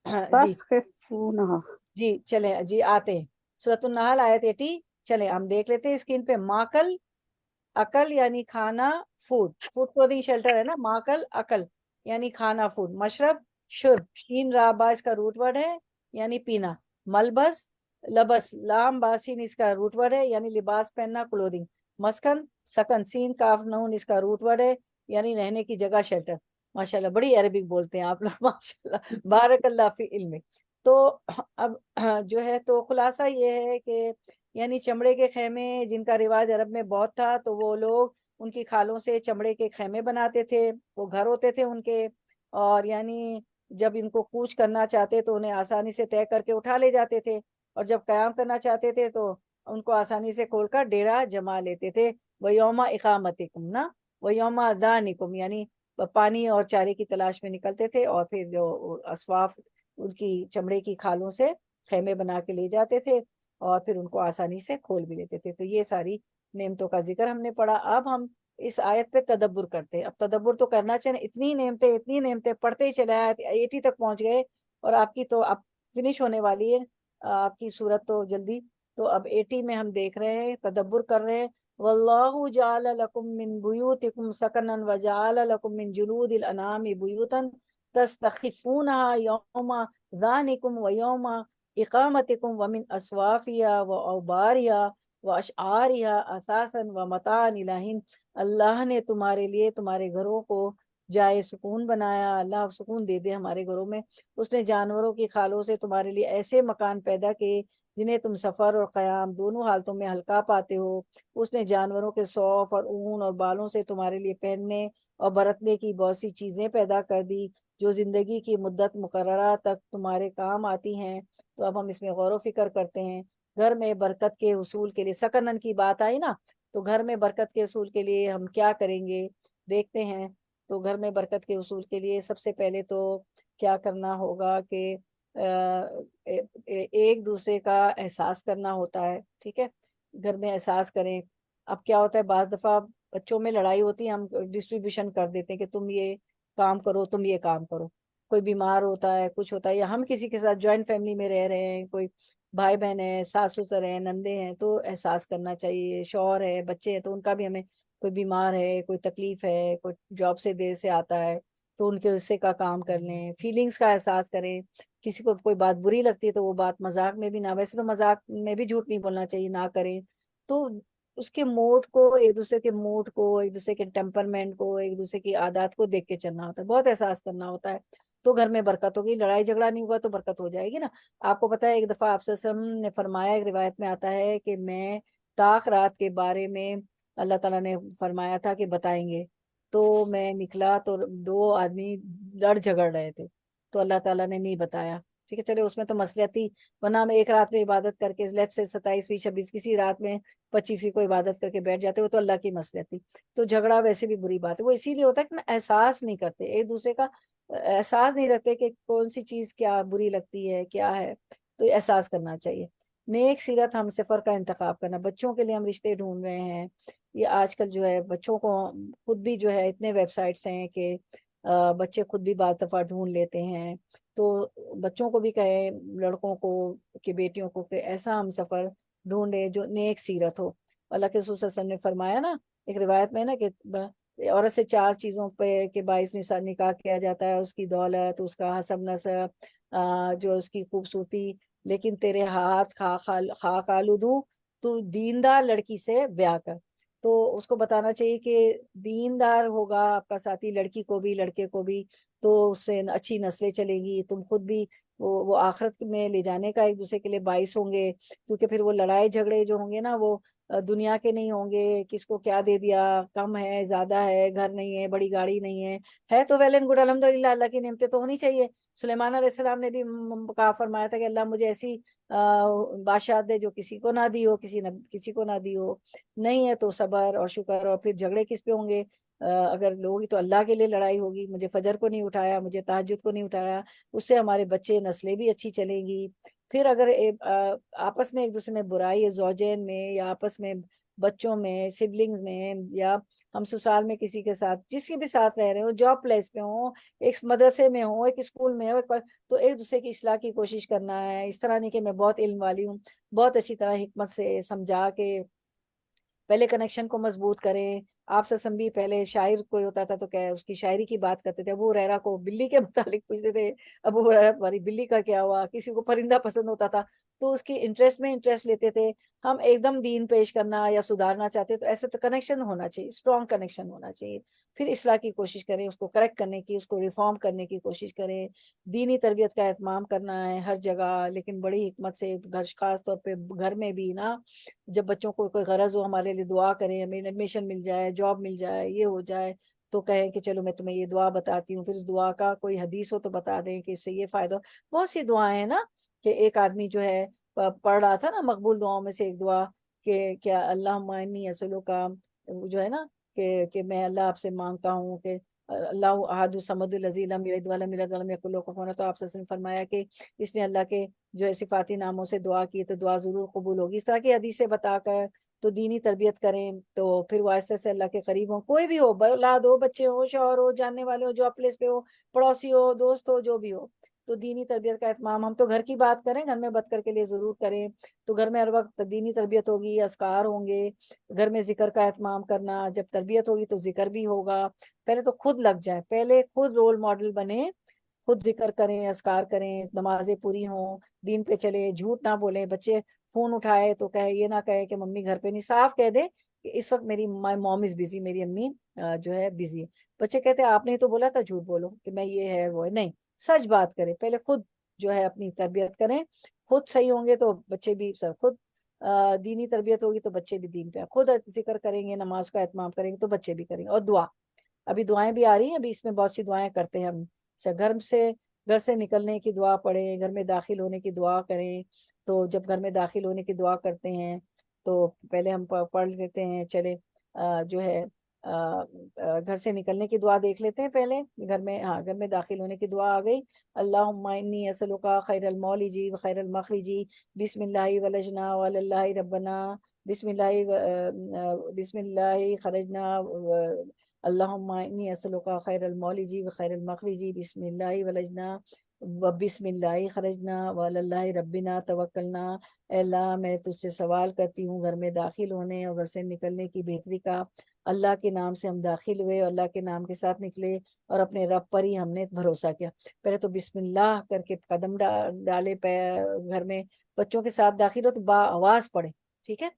جی تسخفونہا جی چلیں جی آتے ہیں سورۃ النحل آیت 80. چلیں ہم دیکھ لیتے ہیں اسکرین پہ. ماکل, عقل یعنی کھانا, فوڈ, فوڈ کلودنگ شیلٹر ہے نا, ماکل عقل یعنی کھانا, فوڈ. مشرب شرب, شین را با اس کا روٹ ورڈ ہے یعنی پینا. ملبس لبس, لام باسین اس کا روٹ ورڈ ہے یعنی لباس پہننا, کلودنگ. مسکن سکن, سین کاف نون اس کا روٹ ورڈ ہے یعنی رہنے کی جگہ, شیلٹر. ماشاءاللہ بڑی عربک بولتے ہیں آپ لوگ, ماشاءاللہ بارک اللہ فی علم. تو اب جو ہے تو خلاصہ یہ ہے کہ یعنی چمڑے کے خیمے جن کا رواج عرب میں بہت تھا, تو وہ لوگ ان کی کھالوں سے چمڑے کے خیمے بناتے تھے, وہ گھر ہوتے تھے ان کے, اور یعنی جب ان کو کوچ کرنا چاہتے تو انہیں آسانی سے طے کر کے اٹھا لے جاتے تھے, اور جب قیام کرنا چاہتے تھے تو ان کو آسانی سے کھول کر ڈیرا جما لیتے تھے. وَيَوْمَ اِقَامَتِكُمْ نا وَيَوْمَ اذَانِكُمْ, یعنی پانی اور چارے کی تلاش میں نکلتے تھے, اور پھر جو اسواف ان کی چمڑے کی کھالوں سے خیمے بنا کے لے جاتے تھے, اور پھر ان کو آسانی سے کھول بھی لیتے تھے. تو یہ ساری نعمتوں کا ذکر ہم نے پڑھا. اب ہم اس آیت پہ تدبر کرتے. اب تدبر تو کرنا چاہیے، اتنی نعمتیں پڑھتے ہی چلے آئے 80 تک پہنچ گئے، اور آپ کی تو اب فنش ہونے والی ہے آپ کی صورت تو جلدی. تو اب 80 میں ہم دیکھ رہے ہیں، تدبر کر رہے ہیں. واللہ جعل لکم من بیوتکم سکنا وجعل لکم من جلود الانعام بیوتا تستخفونها یوم ذانکم ویوم اقامتکم ومن اصوافها واوبارها واشعارها اساسا ومتاعا الی حین. اللہ نے تمہارے لیے تمہارے گھروں کو جائے سکون بنایا. اللہ سکون دے دے ہمارے گھروں میں. اس نے جانوروں کی کھالوں سے تمہارے لیے ایسے مکان پیدا کیے جنہیں تم سفر اور قیام دونوں حالتوں میں ہلکا پاتے ہو. اس نے جانوروں کے صوف اور اون اور بالوں سے تمہارے لیے پہننے اور برتنے کی بہت سی چیزیں پیدا کر دی جو زندگی کی مدت مقررہ تک تمہارے کام آتی ہیں. تو اب ہم اس میں غور و فکر کرتے ہیں. گھر میں برکت کے حصول کے لیے سکنن کی بات آئی نا، تو گھر میں برکت کے حصول کے لیے ہم کیا کریں گے دیکھتے ہیں. تو گھر میں برکت کے حصول کے لیے سب سے پہلے تو کیا کرنا ہوگا کہ ایک دوسرے کا احساس کرنا ہوتا ہے. ٹھیک ہے، گھر میں احساس کریں. اب کیا ہوتا ہے بعض دفعہ بچوں میں لڑائی ہوتی ہے، ہم ڈسٹریبیوشن کر دیتے ہیں کہ تم یہ کام کرو تم یہ کام کرو. کوئی بیمار ہوتا ہے کچھ ہوتا ہے، یا ہم کسی کے ساتھ جوائنٹ فیملی میں رہ رہے ہیں، کوئی بھائی بہن ہیں، ساس سسر ہیں، نندے ہیں، تو احساس کرنا چاہیے. شوہر ہے، بچے ہیں، تو ان کا بھی ہمیں، کوئی بیمار ہے، کوئی تکلیف ہے، کوئی جاب سے دیر سے آتا ہے تو ان کے حصے کا کام کر لیں. فیلنگز کا احساس کریں. کسی کو کوئی بات بری لگتی ہے تو وہ بات مذاق میں بھی نہ، ویسے تو مذاق میں بھی جھوٹ نہیں بولنا چاہیے، نہ کریں. تو اس کے موڈ کو، ایک دوسرے کے موڈ کو، ایک دوسرے کے ٹیمپرمنٹ کو، ایک دوسرے کی عادات کو دیکھ کے چلنا ہوتا ہے. بہت احساس کرنا ہوتا ہے تو گھر میں برکت ہوگی. لڑائی جھگڑا نہیں ہوا تو برکت ہو جائے گی نا. آپ کو پتا ہے ایک دفعہ آپ صلی اللہ علیہ وسلم نے فرمایا، ایک روایت میں آتا ہے کہ میں طاق رات کے بارے میں اللہ تعالیٰ نے فرمایا تھا کہ بتائیں گے. تو میں نکلا تو 2 آدمی لڑ جھگڑ رہے تھے تو اللہ تعالیٰ نے نہیں بتایا. ٹھیک ہے، چلے اس میں تو مصلحتی، ورنہ ہم ایک رات میں عبادت کر کے لیٹ سے 27ویں 26 کسی رات میں 25ویں کو عبادت کر کے بیٹھ جاتے ہو تو اللہ کی مصلحتی. تو جھگڑا ویسے بھی بری بات ہے. وہ اسی لیے ہوتا ہے کہ میں احساس نہیں کرتے ایک دوسرے کا، احساس نہیں رکھتے کہ کون سی چیز کیا بری لگتی ہے کیا ہے. تو احساس کرنا چاہیے. نیک سیرت ہم سفر کا انتخاب کرنا. بچوں کے لیے ہم رشتے ڈھونڈ رہے ہیں. یہ آج کل جو ہے بچوں کو خود بھی جو ہے اتنے ویب سائٹس ہیں کہ بچے خود بھی بعض دفعہ ڈھونڈ لیتے ہیں. تو بچوں کو بھی کہیں، لڑکوں کو کہ بیٹیوں کو، کہ ایسا ہم سفر ڈھونڈے جو نیک سیرت ہو. اللہ کے رسول صلی اللہ علیہ وسلم نے فرمایا نا ایک روایت میں نا کہ عورت سے 4 چیزوں پہ کے باعث نکاح کیا جاتا ہے: اس کی دولت، اس کا حسب نسب، جو اس کی خوبصورتی. لیکن تیرے ہاتھ خاک آلودوں، تو دیندار لڑکی سے بیاہ کر. تو اس کو بتانا چاہیے کہ دیندار ہوگا آپ کا ساتھی، لڑکی کو بھی لڑکے کو بھی، تو اس سے اچھی نسلیں چلیں گی. تم خود بھی وہ آخرت میں لے جانے کا ایک دوسرے کے لیے باعث ہوں گے. کیونکہ پھر وہ لڑائی جھگڑے جو ہوں گے نا وہ دنیا کے نہیں ہوں گے. کس کو کیا دے دیا، کم ہے زیادہ ہے، گھر نہیں ہے، بڑی گاڑی نہیں ہے تو ویل اینڈ گڈ، الحمدللہ. اللہ کی نعمتیں تو ہونی چاہیے. سلیمان علیہ السلام نے بھی کہا، فرمایا تھا کہ اللہ مجھے ایسی بادشاہت دے جو کسی کو نہ دی ہو، کسی کو نہ دی ہو. نہیں ہے تو صبر اور شکر. اور پھر جھگڑے کس پہ ہوں گے؟ اگر لوگ تو اللہ کے لیے لڑائی ہوگی. مجھے فجر کو نہیں اٹھایا، مجھے تہجد کو نہیں اٹھایا، اس سے ہمارے بچے نسلیں بھی اچھی چلیں گی. پھر اگر آپس میں ایک دوسرے میں برائی ہے، زوجین میں یا آپس میں بچوں میں، سبلنگز میں، یا ہم سسرال میں کسی کے ساتھ، جس کے بھی ساتھ رہ رہے ہو، جاب پلیس پہ ہوں، ایک مدرسے میں ہوں، ایک اسکول میں ہو، تو ایک دوسرے کی اصلاح کی کوشش کرنا ہے. اس طرح نہیں کہ میں بہت علم والی ہوں، بہت اچھی طرح حکمت سے سمجھا کے پہلے کنیکشن کو مضبوط کریں. آپ سے بھی پہلے شاعر کوئی ہوتا تھا تو کیا اس کی شاعری کی بات کرتے تھے. ابو ہریرہ کو بلی کے متعلق پوچھتے تھے، ابو ہریرہ تمہاری بلی کا کیا ہوا. کسی کو پرندہ پسند ہوتا تھا تو اس کی انٹرسٹ میں انٹرسٹ لیتے تھے. ہم ایک دم دین پیش کرنا یا سدھارنا چاہتے تو ایسے تو کنیکشن ہونا چاہیے، اسٹرانگ کنیکشن ہونا چاہیے. پھر اصلاح کی کوشش کریں، اس کو کریکٹ کرنے کی، اس کو ریفارم کرنے کی کوشش کریں. دینی تربیت کا اہتمام کرنا ہے ہر جگہ، لیکن بڑی حکمت سے. خاص طور پہ گھر میں بھی نا، جب بچوں کو کوئی غرض ہو، ہمارے لیے دعا کریں، ہمیں ایڈمیشن مل جائے، جاب مل جائے، یہ ہو جائے، تو کہیں کہ چلو میں تمہیں یہ دعا بتاتی ہوں. پھر اس دعا کا کوئی حدیث ہو تو بتا دیں کہ اس سے یہ فائدہ ہو. بہت سی دعائیں ہیں نا، کہ ایک آدمی جو ہے پڑھ رہا تھا نا مقبول دعاؤں میں سے ایک دعا کہ کیا اللہم انی اسألو کا، جو ہے نا کہ میں اللہ آپ سے مانگتا ہوں کہ اللہ احد الصمد الذی لم یلد ولم یولد ولم یکن لہ کفوا احد. تو آپ نے فرمایا کہ اس نے اللہ کے جو ہے صفاتی ناموں سے دعا کی تو دعا ضرور قبول ہوگی. اس طرح کی حدیثیں بتا کر تو دینی تربیت کریں تو پھر وہ آہستہ سے اللہ کے قریب ہوں. کوئی بھی ہو، اولاد ہو، بچے ہو، شوہر ہو، جاننے والے ہو، جو پلیس پہ ہو، پڑوسی ہو، دوست ہو، جو بھی ہو. تو دینی تربیت کا اہتمام ہم تو گھر کی بات کریں، گھر میں بدکر کے لیے ضرور کریں. تو گھر میں ہر وقت دینی تربیت ہوگی، اذکار ہوں گے، گھر میں ذکر کا اہتمام کرنا. جب تربیت ہوگی تو ذکر بھی ہوگا. پہلے تو خود لگ جائیں، پہلے خود رول ماڈل بنے، خود ذکر کریں، اذکار کریں، نمازیں پوری ہوں، دین پہ چلے، جھوٹ نہ بولیں. بچے فون اٹھائے تو کہے، یہ نہ کہے کہ ممی گھر پہ نہیں، صاف کہہ دے کہ اس وقت میری مائی موم از بزی، میری امی جو ہے بزی ہے. بچے کہتے ہیں آپ نے تو بولا تھا جھوٹ بولو کہ میں یہ ہے وہ ہے. نہیں، سچ بات کریں. پہلے خود جو ہے اپنی تربیت کریں. خود صحیح ہوں گے تو بچے بھی خود دینی تربیت ہوگی تو بچے بھی دین پہ، خود ذکر کریں گے، نماز کا اہتمام کریں گے تو بچے بھی کریں گے. اور دعا، ابھی دعائیں بھی آ رہی ہیں، ابھی اس میں بہت سی دعائیں کرتے ہیں ہم. گھر سے نکلنے کی دعا پڑھیں، گھر میں داخل ہونے کی دعا کریں. تو جب گھر میں داخل ہونے کی دعا کرتے ہیں تو پہلے ہم پڑھ لیتے ہیں، چلے جو ہے گھر سے نکلنے کی دعا دیکھ لیتے ہیں پہلے. گھر میں داخل ہونے کی دعا آ گئی. اللہم انی اسألک خیر المولج و خیر المخرج، بسم اللہ ولجنا وعلی اللہ ربنا، بسم اللہ خرجنا، اللہم انی اسألک خیر المولج و خیر المخرج، بسم اللہ ولجنا و بسم اللہ خرجنا وعلی اللہ ربنا توکلنا. اے اللہ میں تجھ سے سوال کرتی ہوں گھر میں داخل ہونے اور گھر سے نکلنے کی بہتری کا. اللہ کے نام سے ہم داخل ہوئے، اللہ کے نام کے ساتھ نکلے اور اپنے رب پر ہی ہم نے بھروسہ کیا. پہلے تو بسم اللہ کر کے قدم ڈالے گھر میں. بچوں کے ساتھ داخل ہو تو با آواز پڑھے، ٹھیک ہے.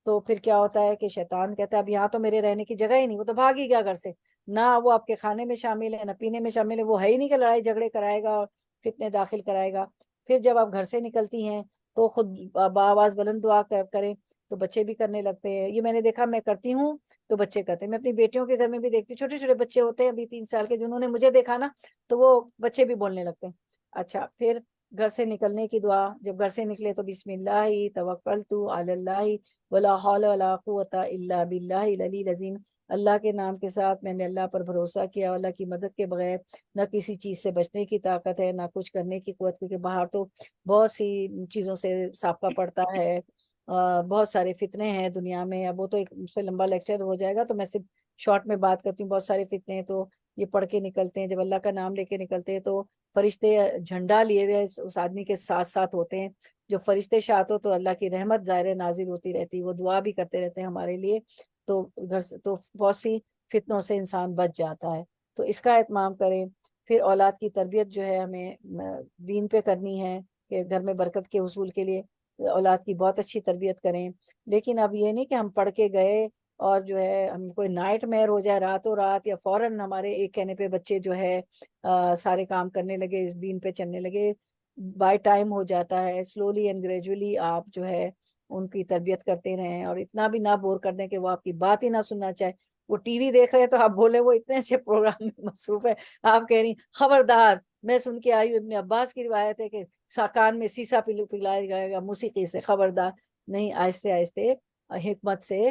تو پھر کیا ہوتا ہے کہ شیطان کہتا ہے اب یہاں تو میرے رہنے کی جگہ ہی نہیں، وہ تو بھاگ ہی گیا گھر سے. نہ وہ آپ کے کھانے میں شامل ہے، نہ پینے میں شامل ہے، وہ ہے ہی نہیں کہ لڑائی جھگڑے کرائے گا اور فتنے داخل کرائے گا. پھر جب آپ گھر سے نکلتی ہیں تو خود بآواز بلند دعا کریں تو بچے بھی کرنے لگتے ہیں. یہ میں نے دیکھا، میں کرتی ہوں تو بچے کرتے ہیں. میں اپنی بیٹیوں کے گھر میں بھی دیکھتی ہوں، چھوٹے چھوٹے بچے ہوتے ہیں ابھی 3 سال کے، جنہوں نے مجھے دیکھا نا تو وہ بچے بھی بولنے لگتے ہیں. اچھا، پھر گھر سے نکلنے کی دعا، جب گھر سے نکلے تو بسم اللہ توکلت علی اللہ ولا حول ولا قوت الا باللہ العلی العظیم. اللہ کے نام کے ساتھ میں نے اللہ پر بھروسہ کیا، اللہ کی مدد کے بغیر نہ کسی چیز سے بچنے کی طاقت ہے، نہ کچھ کرنے کی قوت، کیونکہ باہر تو بہت سی چیزوں سے سابقہ پڑتا ہے، بہت سارے فتنے ہیں دنیا میں. اب وہ تو ایک سے لمبا لیکچر ہو جائے گا، تو میں صرف شارٹ میں بات کرتی ہوں. بہت سارے فتنے ہیں تو یہ پڑھ کے نکلتے ہیں. جب اللہ کا نام لے کے نکلتے ہیں تو فرشتے جھنڈا لیے ہوئے اس آدمی کے ساتھ ساتھ ہوتے ہیں. جو فرشتے شاط ہو تو اللہ کی رحمت ظاہر نازل ہوتی رہتی، وہ دعا بھی کرتے رہتے ہیں ہمارے لیے. تو گھر سے تو بہت سی فتنوں سے انسان بچ جاتا ہے. تو اس کا اہتمام کریں. پھر اولاد کی تربیت جو ہے ہمیں دین پہ کرنی ہے کہ گھر میں برکت کے حصول کے لیے اولاد کی بہت اچھی تربیت کریں. لیکن اب یہ نہیں کہ ہم پڑھ کے گئے اور جو ہے ہم کوئی نائٹ میئر ہو جائے راتوں رات، یا فوراً ہمارے ایک کہنے پہ بچے جو ہے سارے کام کرنے لگے، اس دین پہ چلنے لگے. بائی ٹائم ہو جاتا ہے. سلولی اینڈ گریجولی آپ جو ہے ان کی تربیت کرتے رہیں، اور اتنا بھی نہ بور کر دیں کہ وہ آپ کی بات ہی نہ سننا چاہے. وہ ٹی وی دیکھ رہے ہیں تو آپ بولے وہ اتنے اچھے پروگرام میں مصروف ہے، آپ کہہ رہی خبردار. میں سن کے آئی ہوں، ابن عباس کی روایت ہے کہ کان میں سیسا پلایا جائے گا موسیقی سے، خبردار. نہیں، آہستے آہستے حکمت سے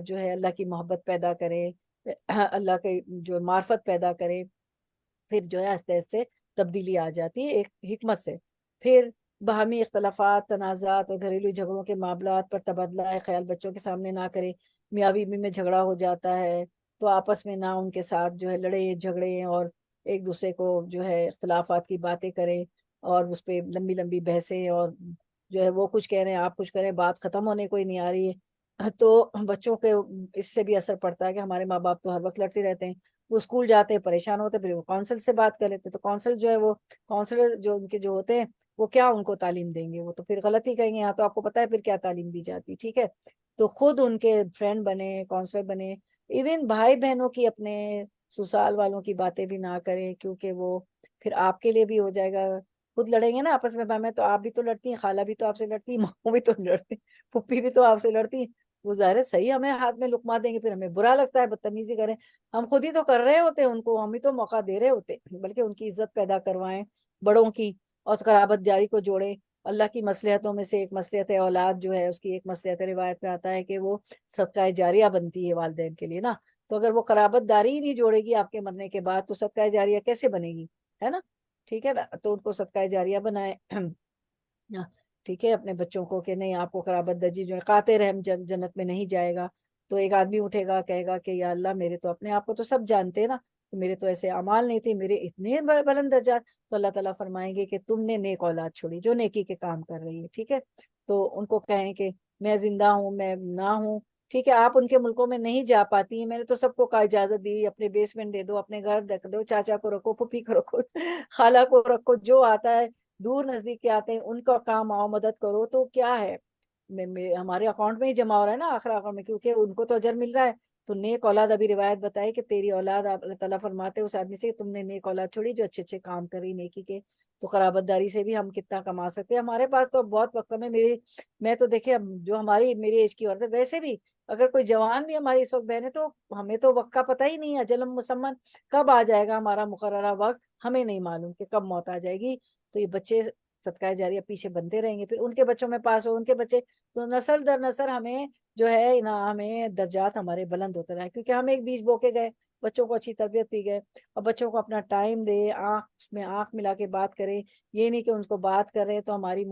جو ہے اللہ کی محبت پیدا کریں، اللہ کی جو معرفت پیدا کریں. پھر جو ہے آہستہ آہستہ تبدیلی آ جاتی ہے ایک حکمت سے. پھر باہمی اختلافات، تنازعات اور گھریلو جھگڑوں کے معاملات پر تبادلہ خیال بچوں کے سامنے نہ کریں. میاں بیوی میں جھگڑا ہو جاتا ہے تو آپس میں نہ ان کے ساتھ جو ہے لڑے جھگڑے اور ایک دوسرے کو جو ہے اختلافات کی باتیں کریں اور اس پہ لمبی لمبی بحثیں، اور جو ہے وہ کچھ کہہ رہے ہیں آپ کچھ کہہ رہے ہیں، بات ختم ہونے کو ہی نہیں آ رہی ہے. تو بچوں کے اس سے بھی اثر پڑتا ہے کہ ہمارے ماں باپ تو ہر وقت لڑتے رہتے ہیں. وہ اسکول جاتے ہیں پریشان ہوتے ہیں، پھر وہ کونسل سے بات کر لیتے ہیں. تو کونسل جو ہے وہ کونسلر جو ان کے جو ہوتے ہیں وہ کیا ان کو تعلیم دیں گے، وہ تو پھر غلط ہی کہیں گے. یہاں تو آپ کو پتا ہے پھر کیا تعلیم دی جاتی، ٹھیک ہے. تو خود ان کے فرینڈ بنے، کونسلر بنے. ایون بھائی بہنوں کی اپنے سسرال والوں کی باتیں بھی نہ کریں، کیونکہ وہ پھر آپ کے لیے بھی ہو جائے گا. خود لڑیں گے نا آپس میں تو آپ بھی تو لڑتی ہیں، خالہ بھی تو آپ سے لڑتی ہیں، ماں بھی تو لڑتی، پھوپھی بھی تو آپ سے لڑتی ہیں. وہ ظاہر ہے صحیح ہمیں ہاتھ میں لقمہ دیں گے، پھر ہمیں برا لگتا ہے، بدتمیزی کریں. ہم خود ہی تو کر رہے ہوتے ان کو، ہم ہی تو موقع دے رہے ہوتے، بلکہ ان کی عزت پیدا کروائیں بڑوں کی، اور قرابت جاری کو جوڑیں. اللہ کی مصلحتوں میں سے ایک مصلحت ہے اولاد جو ہے اس کی ایک مصلحت روایت میں آتا ہے کہ وہ صدقہ جاریہ بنتی ہے والدین کے لیے نا. تو اگر وہ قرابت داری ہی نہیں جوڑے گی آپ کے مرنے کے بعد تو صدقہ جاریہ کیسے بنے گی، ہے نا. ٹھیک ہے نا. تو ان کو صدقہ جاریہ بنائے. ٹھیک ہے، اپنے بچوں کو کہ نہیں آپ کو قرابت دجی جو ہے قاطع رحم جنت میں نہیں جائے گا. تو ایک آدمی اٹھے گا کہے گا کہ یا اللہ میرے تو اپنے آپ کو تو سب جانتے ہیں نا، میرے تو ایسے اعمال نہیں تھے، میرے اتنے بلند درجات. تو اللہ تعالیٰ فرمائیں گے کہ تم نے نیک اولاد چھوڑی جو نیکی کے کام کر رہی ہے. ٹھیک ہے، تو ان کو کہیں کہ میں زندہ ہوں، میں نہ ہوں، ٹھیک ہے، آپ ان کے ملکوں میں نہیں جا پاتی ہیں، میں نے تو سب کو کا اجازت دی، اپنے بیسمنٹ دے دو، اپنے گھر رکھ دو، چاچا کو رکھو، پھوپھی کو رکھو، خالہ کو رکھو، جو آتا ہے دور نزدیک کے آتے ہیں ان کا کام آؤ مدد کرو. تو کیا ہے، ہمارے اکاؤنٹ میں ہی جمع ہو رہا ہے نا آخر اکاؤنٹ میں، کیونکہ ان کو تو اجر مل رہا ہے. تو نیک اولاد، ابھی روایت بتائی کہ تیری اولاد، اللہ تعالیٰ فرماتے اس آدمی سے تم نے نیک اولاد چھوڑی جو اچھے اچھے کام کری نیکی کے. تو قرابت داری سے بھی ہم کتنا کما سکتے ہیں. ہمارے پاس تو بہت وقت ہے. میں تو دیکھے جو میری ایج کی عورت ہے، ویسے بھی اگر کوئی جوان بھی ہماری اس وقت بہن ہے تو ہمیں تو وقت کا پتہ ہی نہیں ہے، اجل مسمن کب آ جائے گا ہمارا مقررہ وقت ہمیں نہیں معلوم کہ کب موت آ جائے گی. تو یہ بچے صدقہ جاریہ پیچھے بنتے رہیں گے، پھر ان کے بچوں میں پاس ہو، ان کے بچے، تو نسل در نسل ہمیں جو ہے ہمیں درجات ہمارے بلند ہوتے رہے، کیونکہ ہم ایک بیج بو کے گئے، بچوں کو اچھی تربیت دی گئے. اور بچوں کو اپنا ٹائم دے، آنکھ میں آنکھ ملا کے بات کریں. یہ نہیں کہ ان کو بات کر رہے ہیں تو ہماری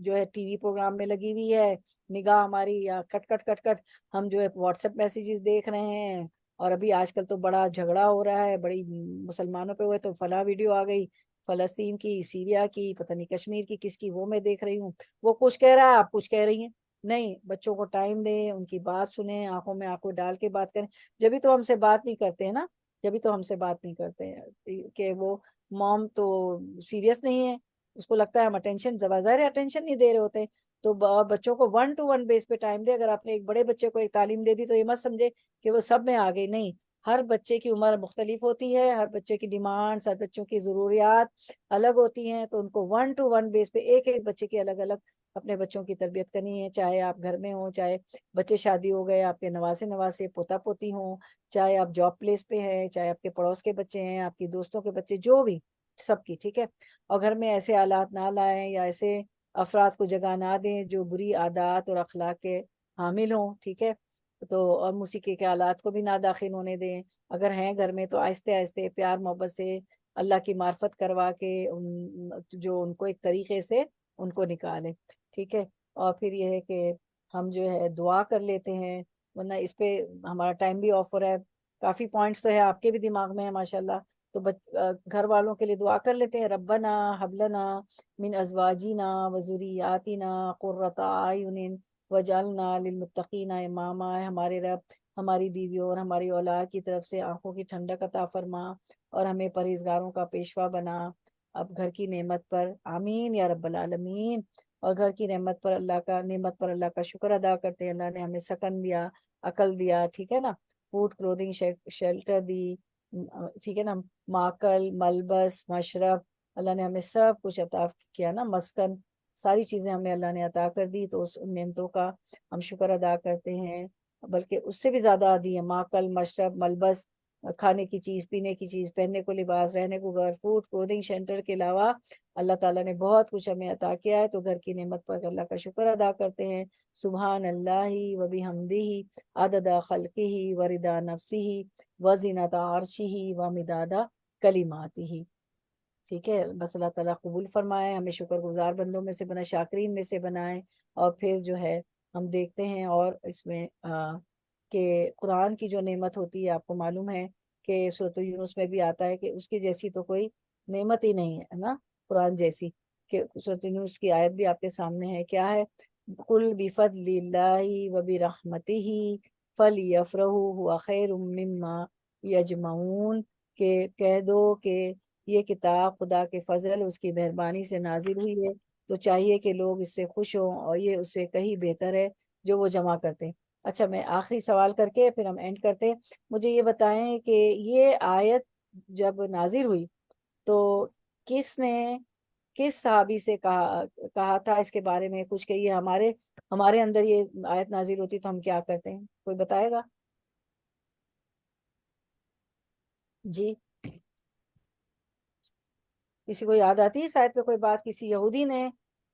جو ہے ٹی وی پروگرام میں لگی ہوئی ہے نگاہ ہماری، یا کٹ کٹ کٹ کٹ ہم جو ہے واٹس ایپ میسیجز دیکھ رہے ہیں. اور ابھی آج کل تو بڑا جھگڑا ہو رہا ہے، بڑی مسلمانوں پہ ہوئے تو فلاں ویڈیو آ گئی فلسطین کی، سیریا کی، پتہ نہیں کشمیر کی کس کی، وہ میں دیکھ رہی ہوں. وہ کچھ کہہ رہا ہے، آپ کچھ کہہ رہی ہیں. نہیں، بچوں کو ٹائم دیں، ان کی بات سنیں، آنکھوں میں آنکھوں ڈال کے بات کریں. جبھی تو ہم سے بات نہیں کرتے ہیں نا، جبھی تو ہم سے بات نہیں کرتے ہیں کہ وہ موم تو سیریس نہیں ہے، اس کو لگتا ہے ہم اٹینشن، ظاہر اٹینشن نہیں دے رہے ہوتے. تو بچوں کو 1-to-1 بیس پہ ٹائم دے. اگر آپ نے ایک بڑے بچے کو ایک تعلیم دے دی تو یہ مت سمجھے کہ وہ سب میں آگے. نہیں، ہر بچے کی عمر مختلف ہوتی ہے، ہر بچے کی ڈیمانڈ، ہر بچوں کی ضروریات الگ ہوتی ہیں. تو ان کو 1-to-1 بیس پہ ایک ایک بچے کی الگ الگ اپنے بچوں کی تربیت کرنی ہے. چاہے آپ گھر میں ہوں، چاہے بچے شادی ہو گئے، آپ کے نواسے پوتا پوتی ہوں، چاہے آپ جاب پلیس پہ ہیں، چاہے آپ کے پڑوس کے بچے ہیں، آپ کی دوستوں کے بچے، جو بھی، سب کی. ٹھیک ہے، اور گھر میں ایسے آلات نہ لائیں یا ایسے افراد کو جگہ نہ دیں جو بری عادات اور اخلاق کے حامل ہوں. ٹھیک ہے، تو اور موسیقی کے آلات کو بھی نہ داخل ہونے دیں. اگر ہیں گھر میں تو آہستہ آہستہ پیار محبت سے اللہ کی معرفت کروا کے جو ان کو ایک طریقے سے ان کو نکالیں. ٹھیک ہے، اور پھر یہ ہے کہ ہم جو ہے دعا کر لیتے ہیں، ورنہ اس پہ ہمارا ٹائم بھی آف ہو رہا ہے. کافی پوائنٹس تو ہے آپ کے بھی دماغ میں ہے ماشاءاللہ. تو گھر والوں کے لیے دعا کر لیتے ہیں. ربنا ہب لنا من ازواجنا وذریاتنا قرۃ اعین وجعلنا للمتقین اماما. ہمارے رب ہماری بیویوں اور ہماری اولاد کی طرف سے آنکھوں کی ٹھنڈک عطا فرما اور ہمیں پرہیزگاروں کا پیشوا بنا. اب گھر کی نعمت پر آمین یا رب العالمین. اور گھر کی نعمت پر اللہ کا شکر ادا کرتے ہیں. اللہ نے ہمیں سکن دیا، عقل دیا، ٹھیک ہے نا، فوڈ، کلودنگ، شیلٹر دی، ٹھیک ہے نا، ماکل، ملبس، مشرب، اللہ نے ہمیں سب کچھ عطا کیا نا، مسکن، ساری چیزیں ہمیں اللہ نے عطا کر دی. تو اس نعمتوں کا ہم شکر ادا کرتے ہیں، بلکہ اس سے بھی زیادہ دی ہے. ماکل، مشرب، ملبس، کھانے کی چیز، پینے کی چیز، پہننے کو لباس، رہنے کو گھر، فوڈ، کلودنگ، شیلٹر کے علاوہ اللہ تعالیٰ نے بہت کچھ ہمیں عطا کیا ہے. تو گھر کی نعمت پر اللہ کا شکر ادا کرتے ہیں. سبحان اللہ و بحمدہ عدد خلقہ و رضا نفسہ و زینت عرشہ و مداد کلماتہ. ٹھیک ہے، بس اللہ تعالیٰ قبول فرمائے، ہمیں شکر گزار بندوں میں سے بنا، شاکرین میں سے بنائے. اور پھر جو ہے ہم دیکھتے ہیں اور اس میں کہ قرآن کی جو نعمت ہوتی ہے، آپ کو معلوم ہے کہ سورۃ یونس میں بھی آتا ہے کہ اس کی جیسی تو کوئی نعمت ہی نہیں ہے نا قرآن جیسی. کہ سورۃ یونس کی آیت بھی آپ کے سامنے ہے، کیا ہے؟ قل بفضل اللہ وبرحمتہ فلیفرحوا هو خیر مما یجمعون. کہ کہہ دو کہ یہ کتاب خدا کے فضل، اس کی مہربانی سے نازل ہوئی ہے، تو چاہیے کہ لوگ اس سے خوش ہوں، اور یہ اس سے کہیں بہتر ہے جو وہ جمع کرتے ہیں. اچھا، میں آخری سوال کر کے پھر ہم اینڈ کرتے ہیں. مجھے یہ بتائیں کہ یہ آیت جب نازل ہوئی تو کس صحابی سے کہا تھا اس کے بارے میں کچھ کہ یہ ہمارے اندر یہ آیت نازل ہوتی تو ہم کیا کرتے ہیں؟ کوئی بتائے گا؟ جی، کسی کو یاد آتی ہے اس آیت پہ کوئی بات؟ کسی یہودی نے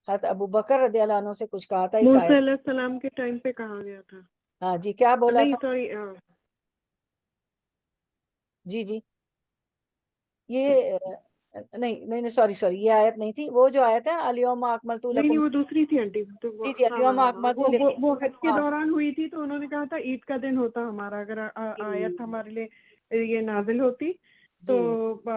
حضرت ابو بکر رضی اللہ عنہ سے کچھ کہا تھا اس موسیٰ آیت؟ علیہ السلام کے ٹائم پہ کہا گیا تھا. ہاں جی، کیا بولا نہیں تھا؟ سوری، جی یہ نہیں سوری یہ آیت نہیں تھی، وہ جو آیت ہے الیوم اکملت نہیں لکم، وہ دوسری تھی آنٹی، تو وہ تھی ہاں الیوم ہاں ہاں اکملت وہ حج کے ہاں دوران ہوئی تھی، تو انہوں نے کہا تھا عید کا دن ہوتا ہمارا، اگر آیت ہمارے لیے یہ نازل ہوتی تو جی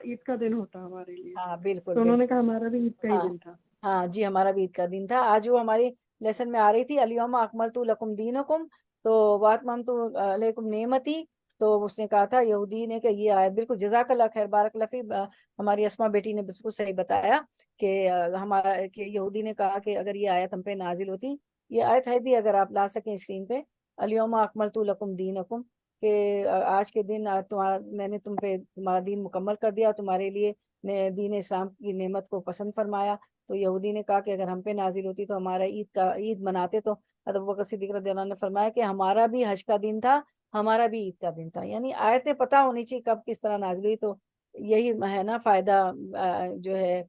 عید کا دن ہوتا ہمارے لیے، ہاں بالکل تو انہوں نے بالکل کہا ہمارا بھی عید کا ہی ہاں دن تھا۔ ہاں جی ہمارا بھی عید کا دن تھا، آج وہ ہماری لیسن میں آ رہی تھی الیوم اکملت لکم دینکم، تو واتممت علیکم نعمتی، تو اس نے کہا تھا یہودی نے کہ یہ آیت بالکل جزاک اللہ خیر بارک اللہ فیک، ہماری اسما بیٹی نے بالکل صحیح بتایا کہ ہمارا کہ یہودی نے کہا کہ اگر یہ آیت ہم پہ نازل ہوتی، یہ آیت ہے بھی اگر آپ لا سکیں اسکرین پہ، الیوم اکملت لکم دینکم، کہ آج کے دن میں نے تم پہ تمہارا دین مکمل کر دیا، تمہارے لیے نے دین اسلام کی نعمت کو پسند فرمایا۔ تو یہودی نے کہا کہ اگر ہم پہ نازل ہوتی تو ہمارا عید مناتے، تو حضرت ابوبکر صدیق رضی اللہ عنہ نے فرمایا کہ ہمارا بھی حج کا دن تھا، ہمارا بھی عید کا دن تھا، یعنی آیتیں پتہ ہونی چاہیے کب کس طرح نازل ہوئی، تو یہی ہے نا فائدہ جو ہے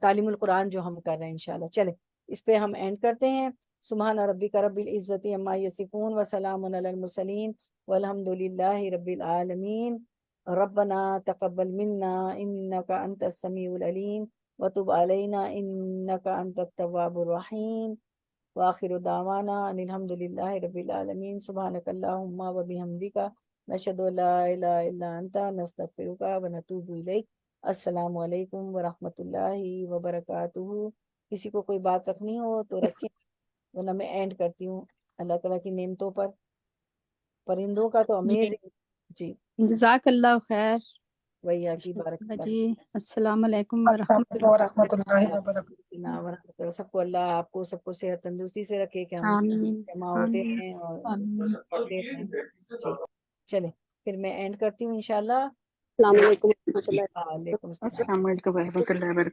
تعلیم القرآن جو ہم کر رہے ہیں انشاءاللہ۔ چلے اس پہ ہم اینڈ کرتے ہیں۔ سبحان ربک رب العزت عما یصفون وسلام علی المرسلین والحمد للہ رب العالمین۔ ربنا تقبل منا انك انت السميع العليم وتب علينا انك انت التواب الرحيم واخر دعوانا ان الحمد لله رب العالمين سبحانك اللهم وبحمدك نشهد ان لا اله الا انت نستغفرك ونتوب اليك۔ السلام علیکم ورحمۃ اللہ وبرکاتہ۔ کسی کو کوئی بات رکھنی ہو تو رکھیں، ورنہ میں اینڈ کرتی ہوں۔ اللہ تعالیٰ کی نعمتوں پر، پرندوں کا تو جی امیزنگ جی جزاک اللہ خیر وہی کی بارک اللہ جی، السلام علیکم ورحمۃ اللہ۔ ورحمۃ اللہ وبرکاتہ۔ سب کو اللہ آپ کو سب کو صحت تندرستی سے رکھے کہ ہم آمین جمع ہوتے آمین ہیں اور آمین۔ پڑھتے ہیں جی۔ چلیں پھر میں اینڈ کرتی ہوں انشاءاللہ۔ السلام علیکم ورحمۃ اللہ۔ وعلیکم السلام۔ السلام علیکم ورحمۃ اللہ وبرکاتہ۔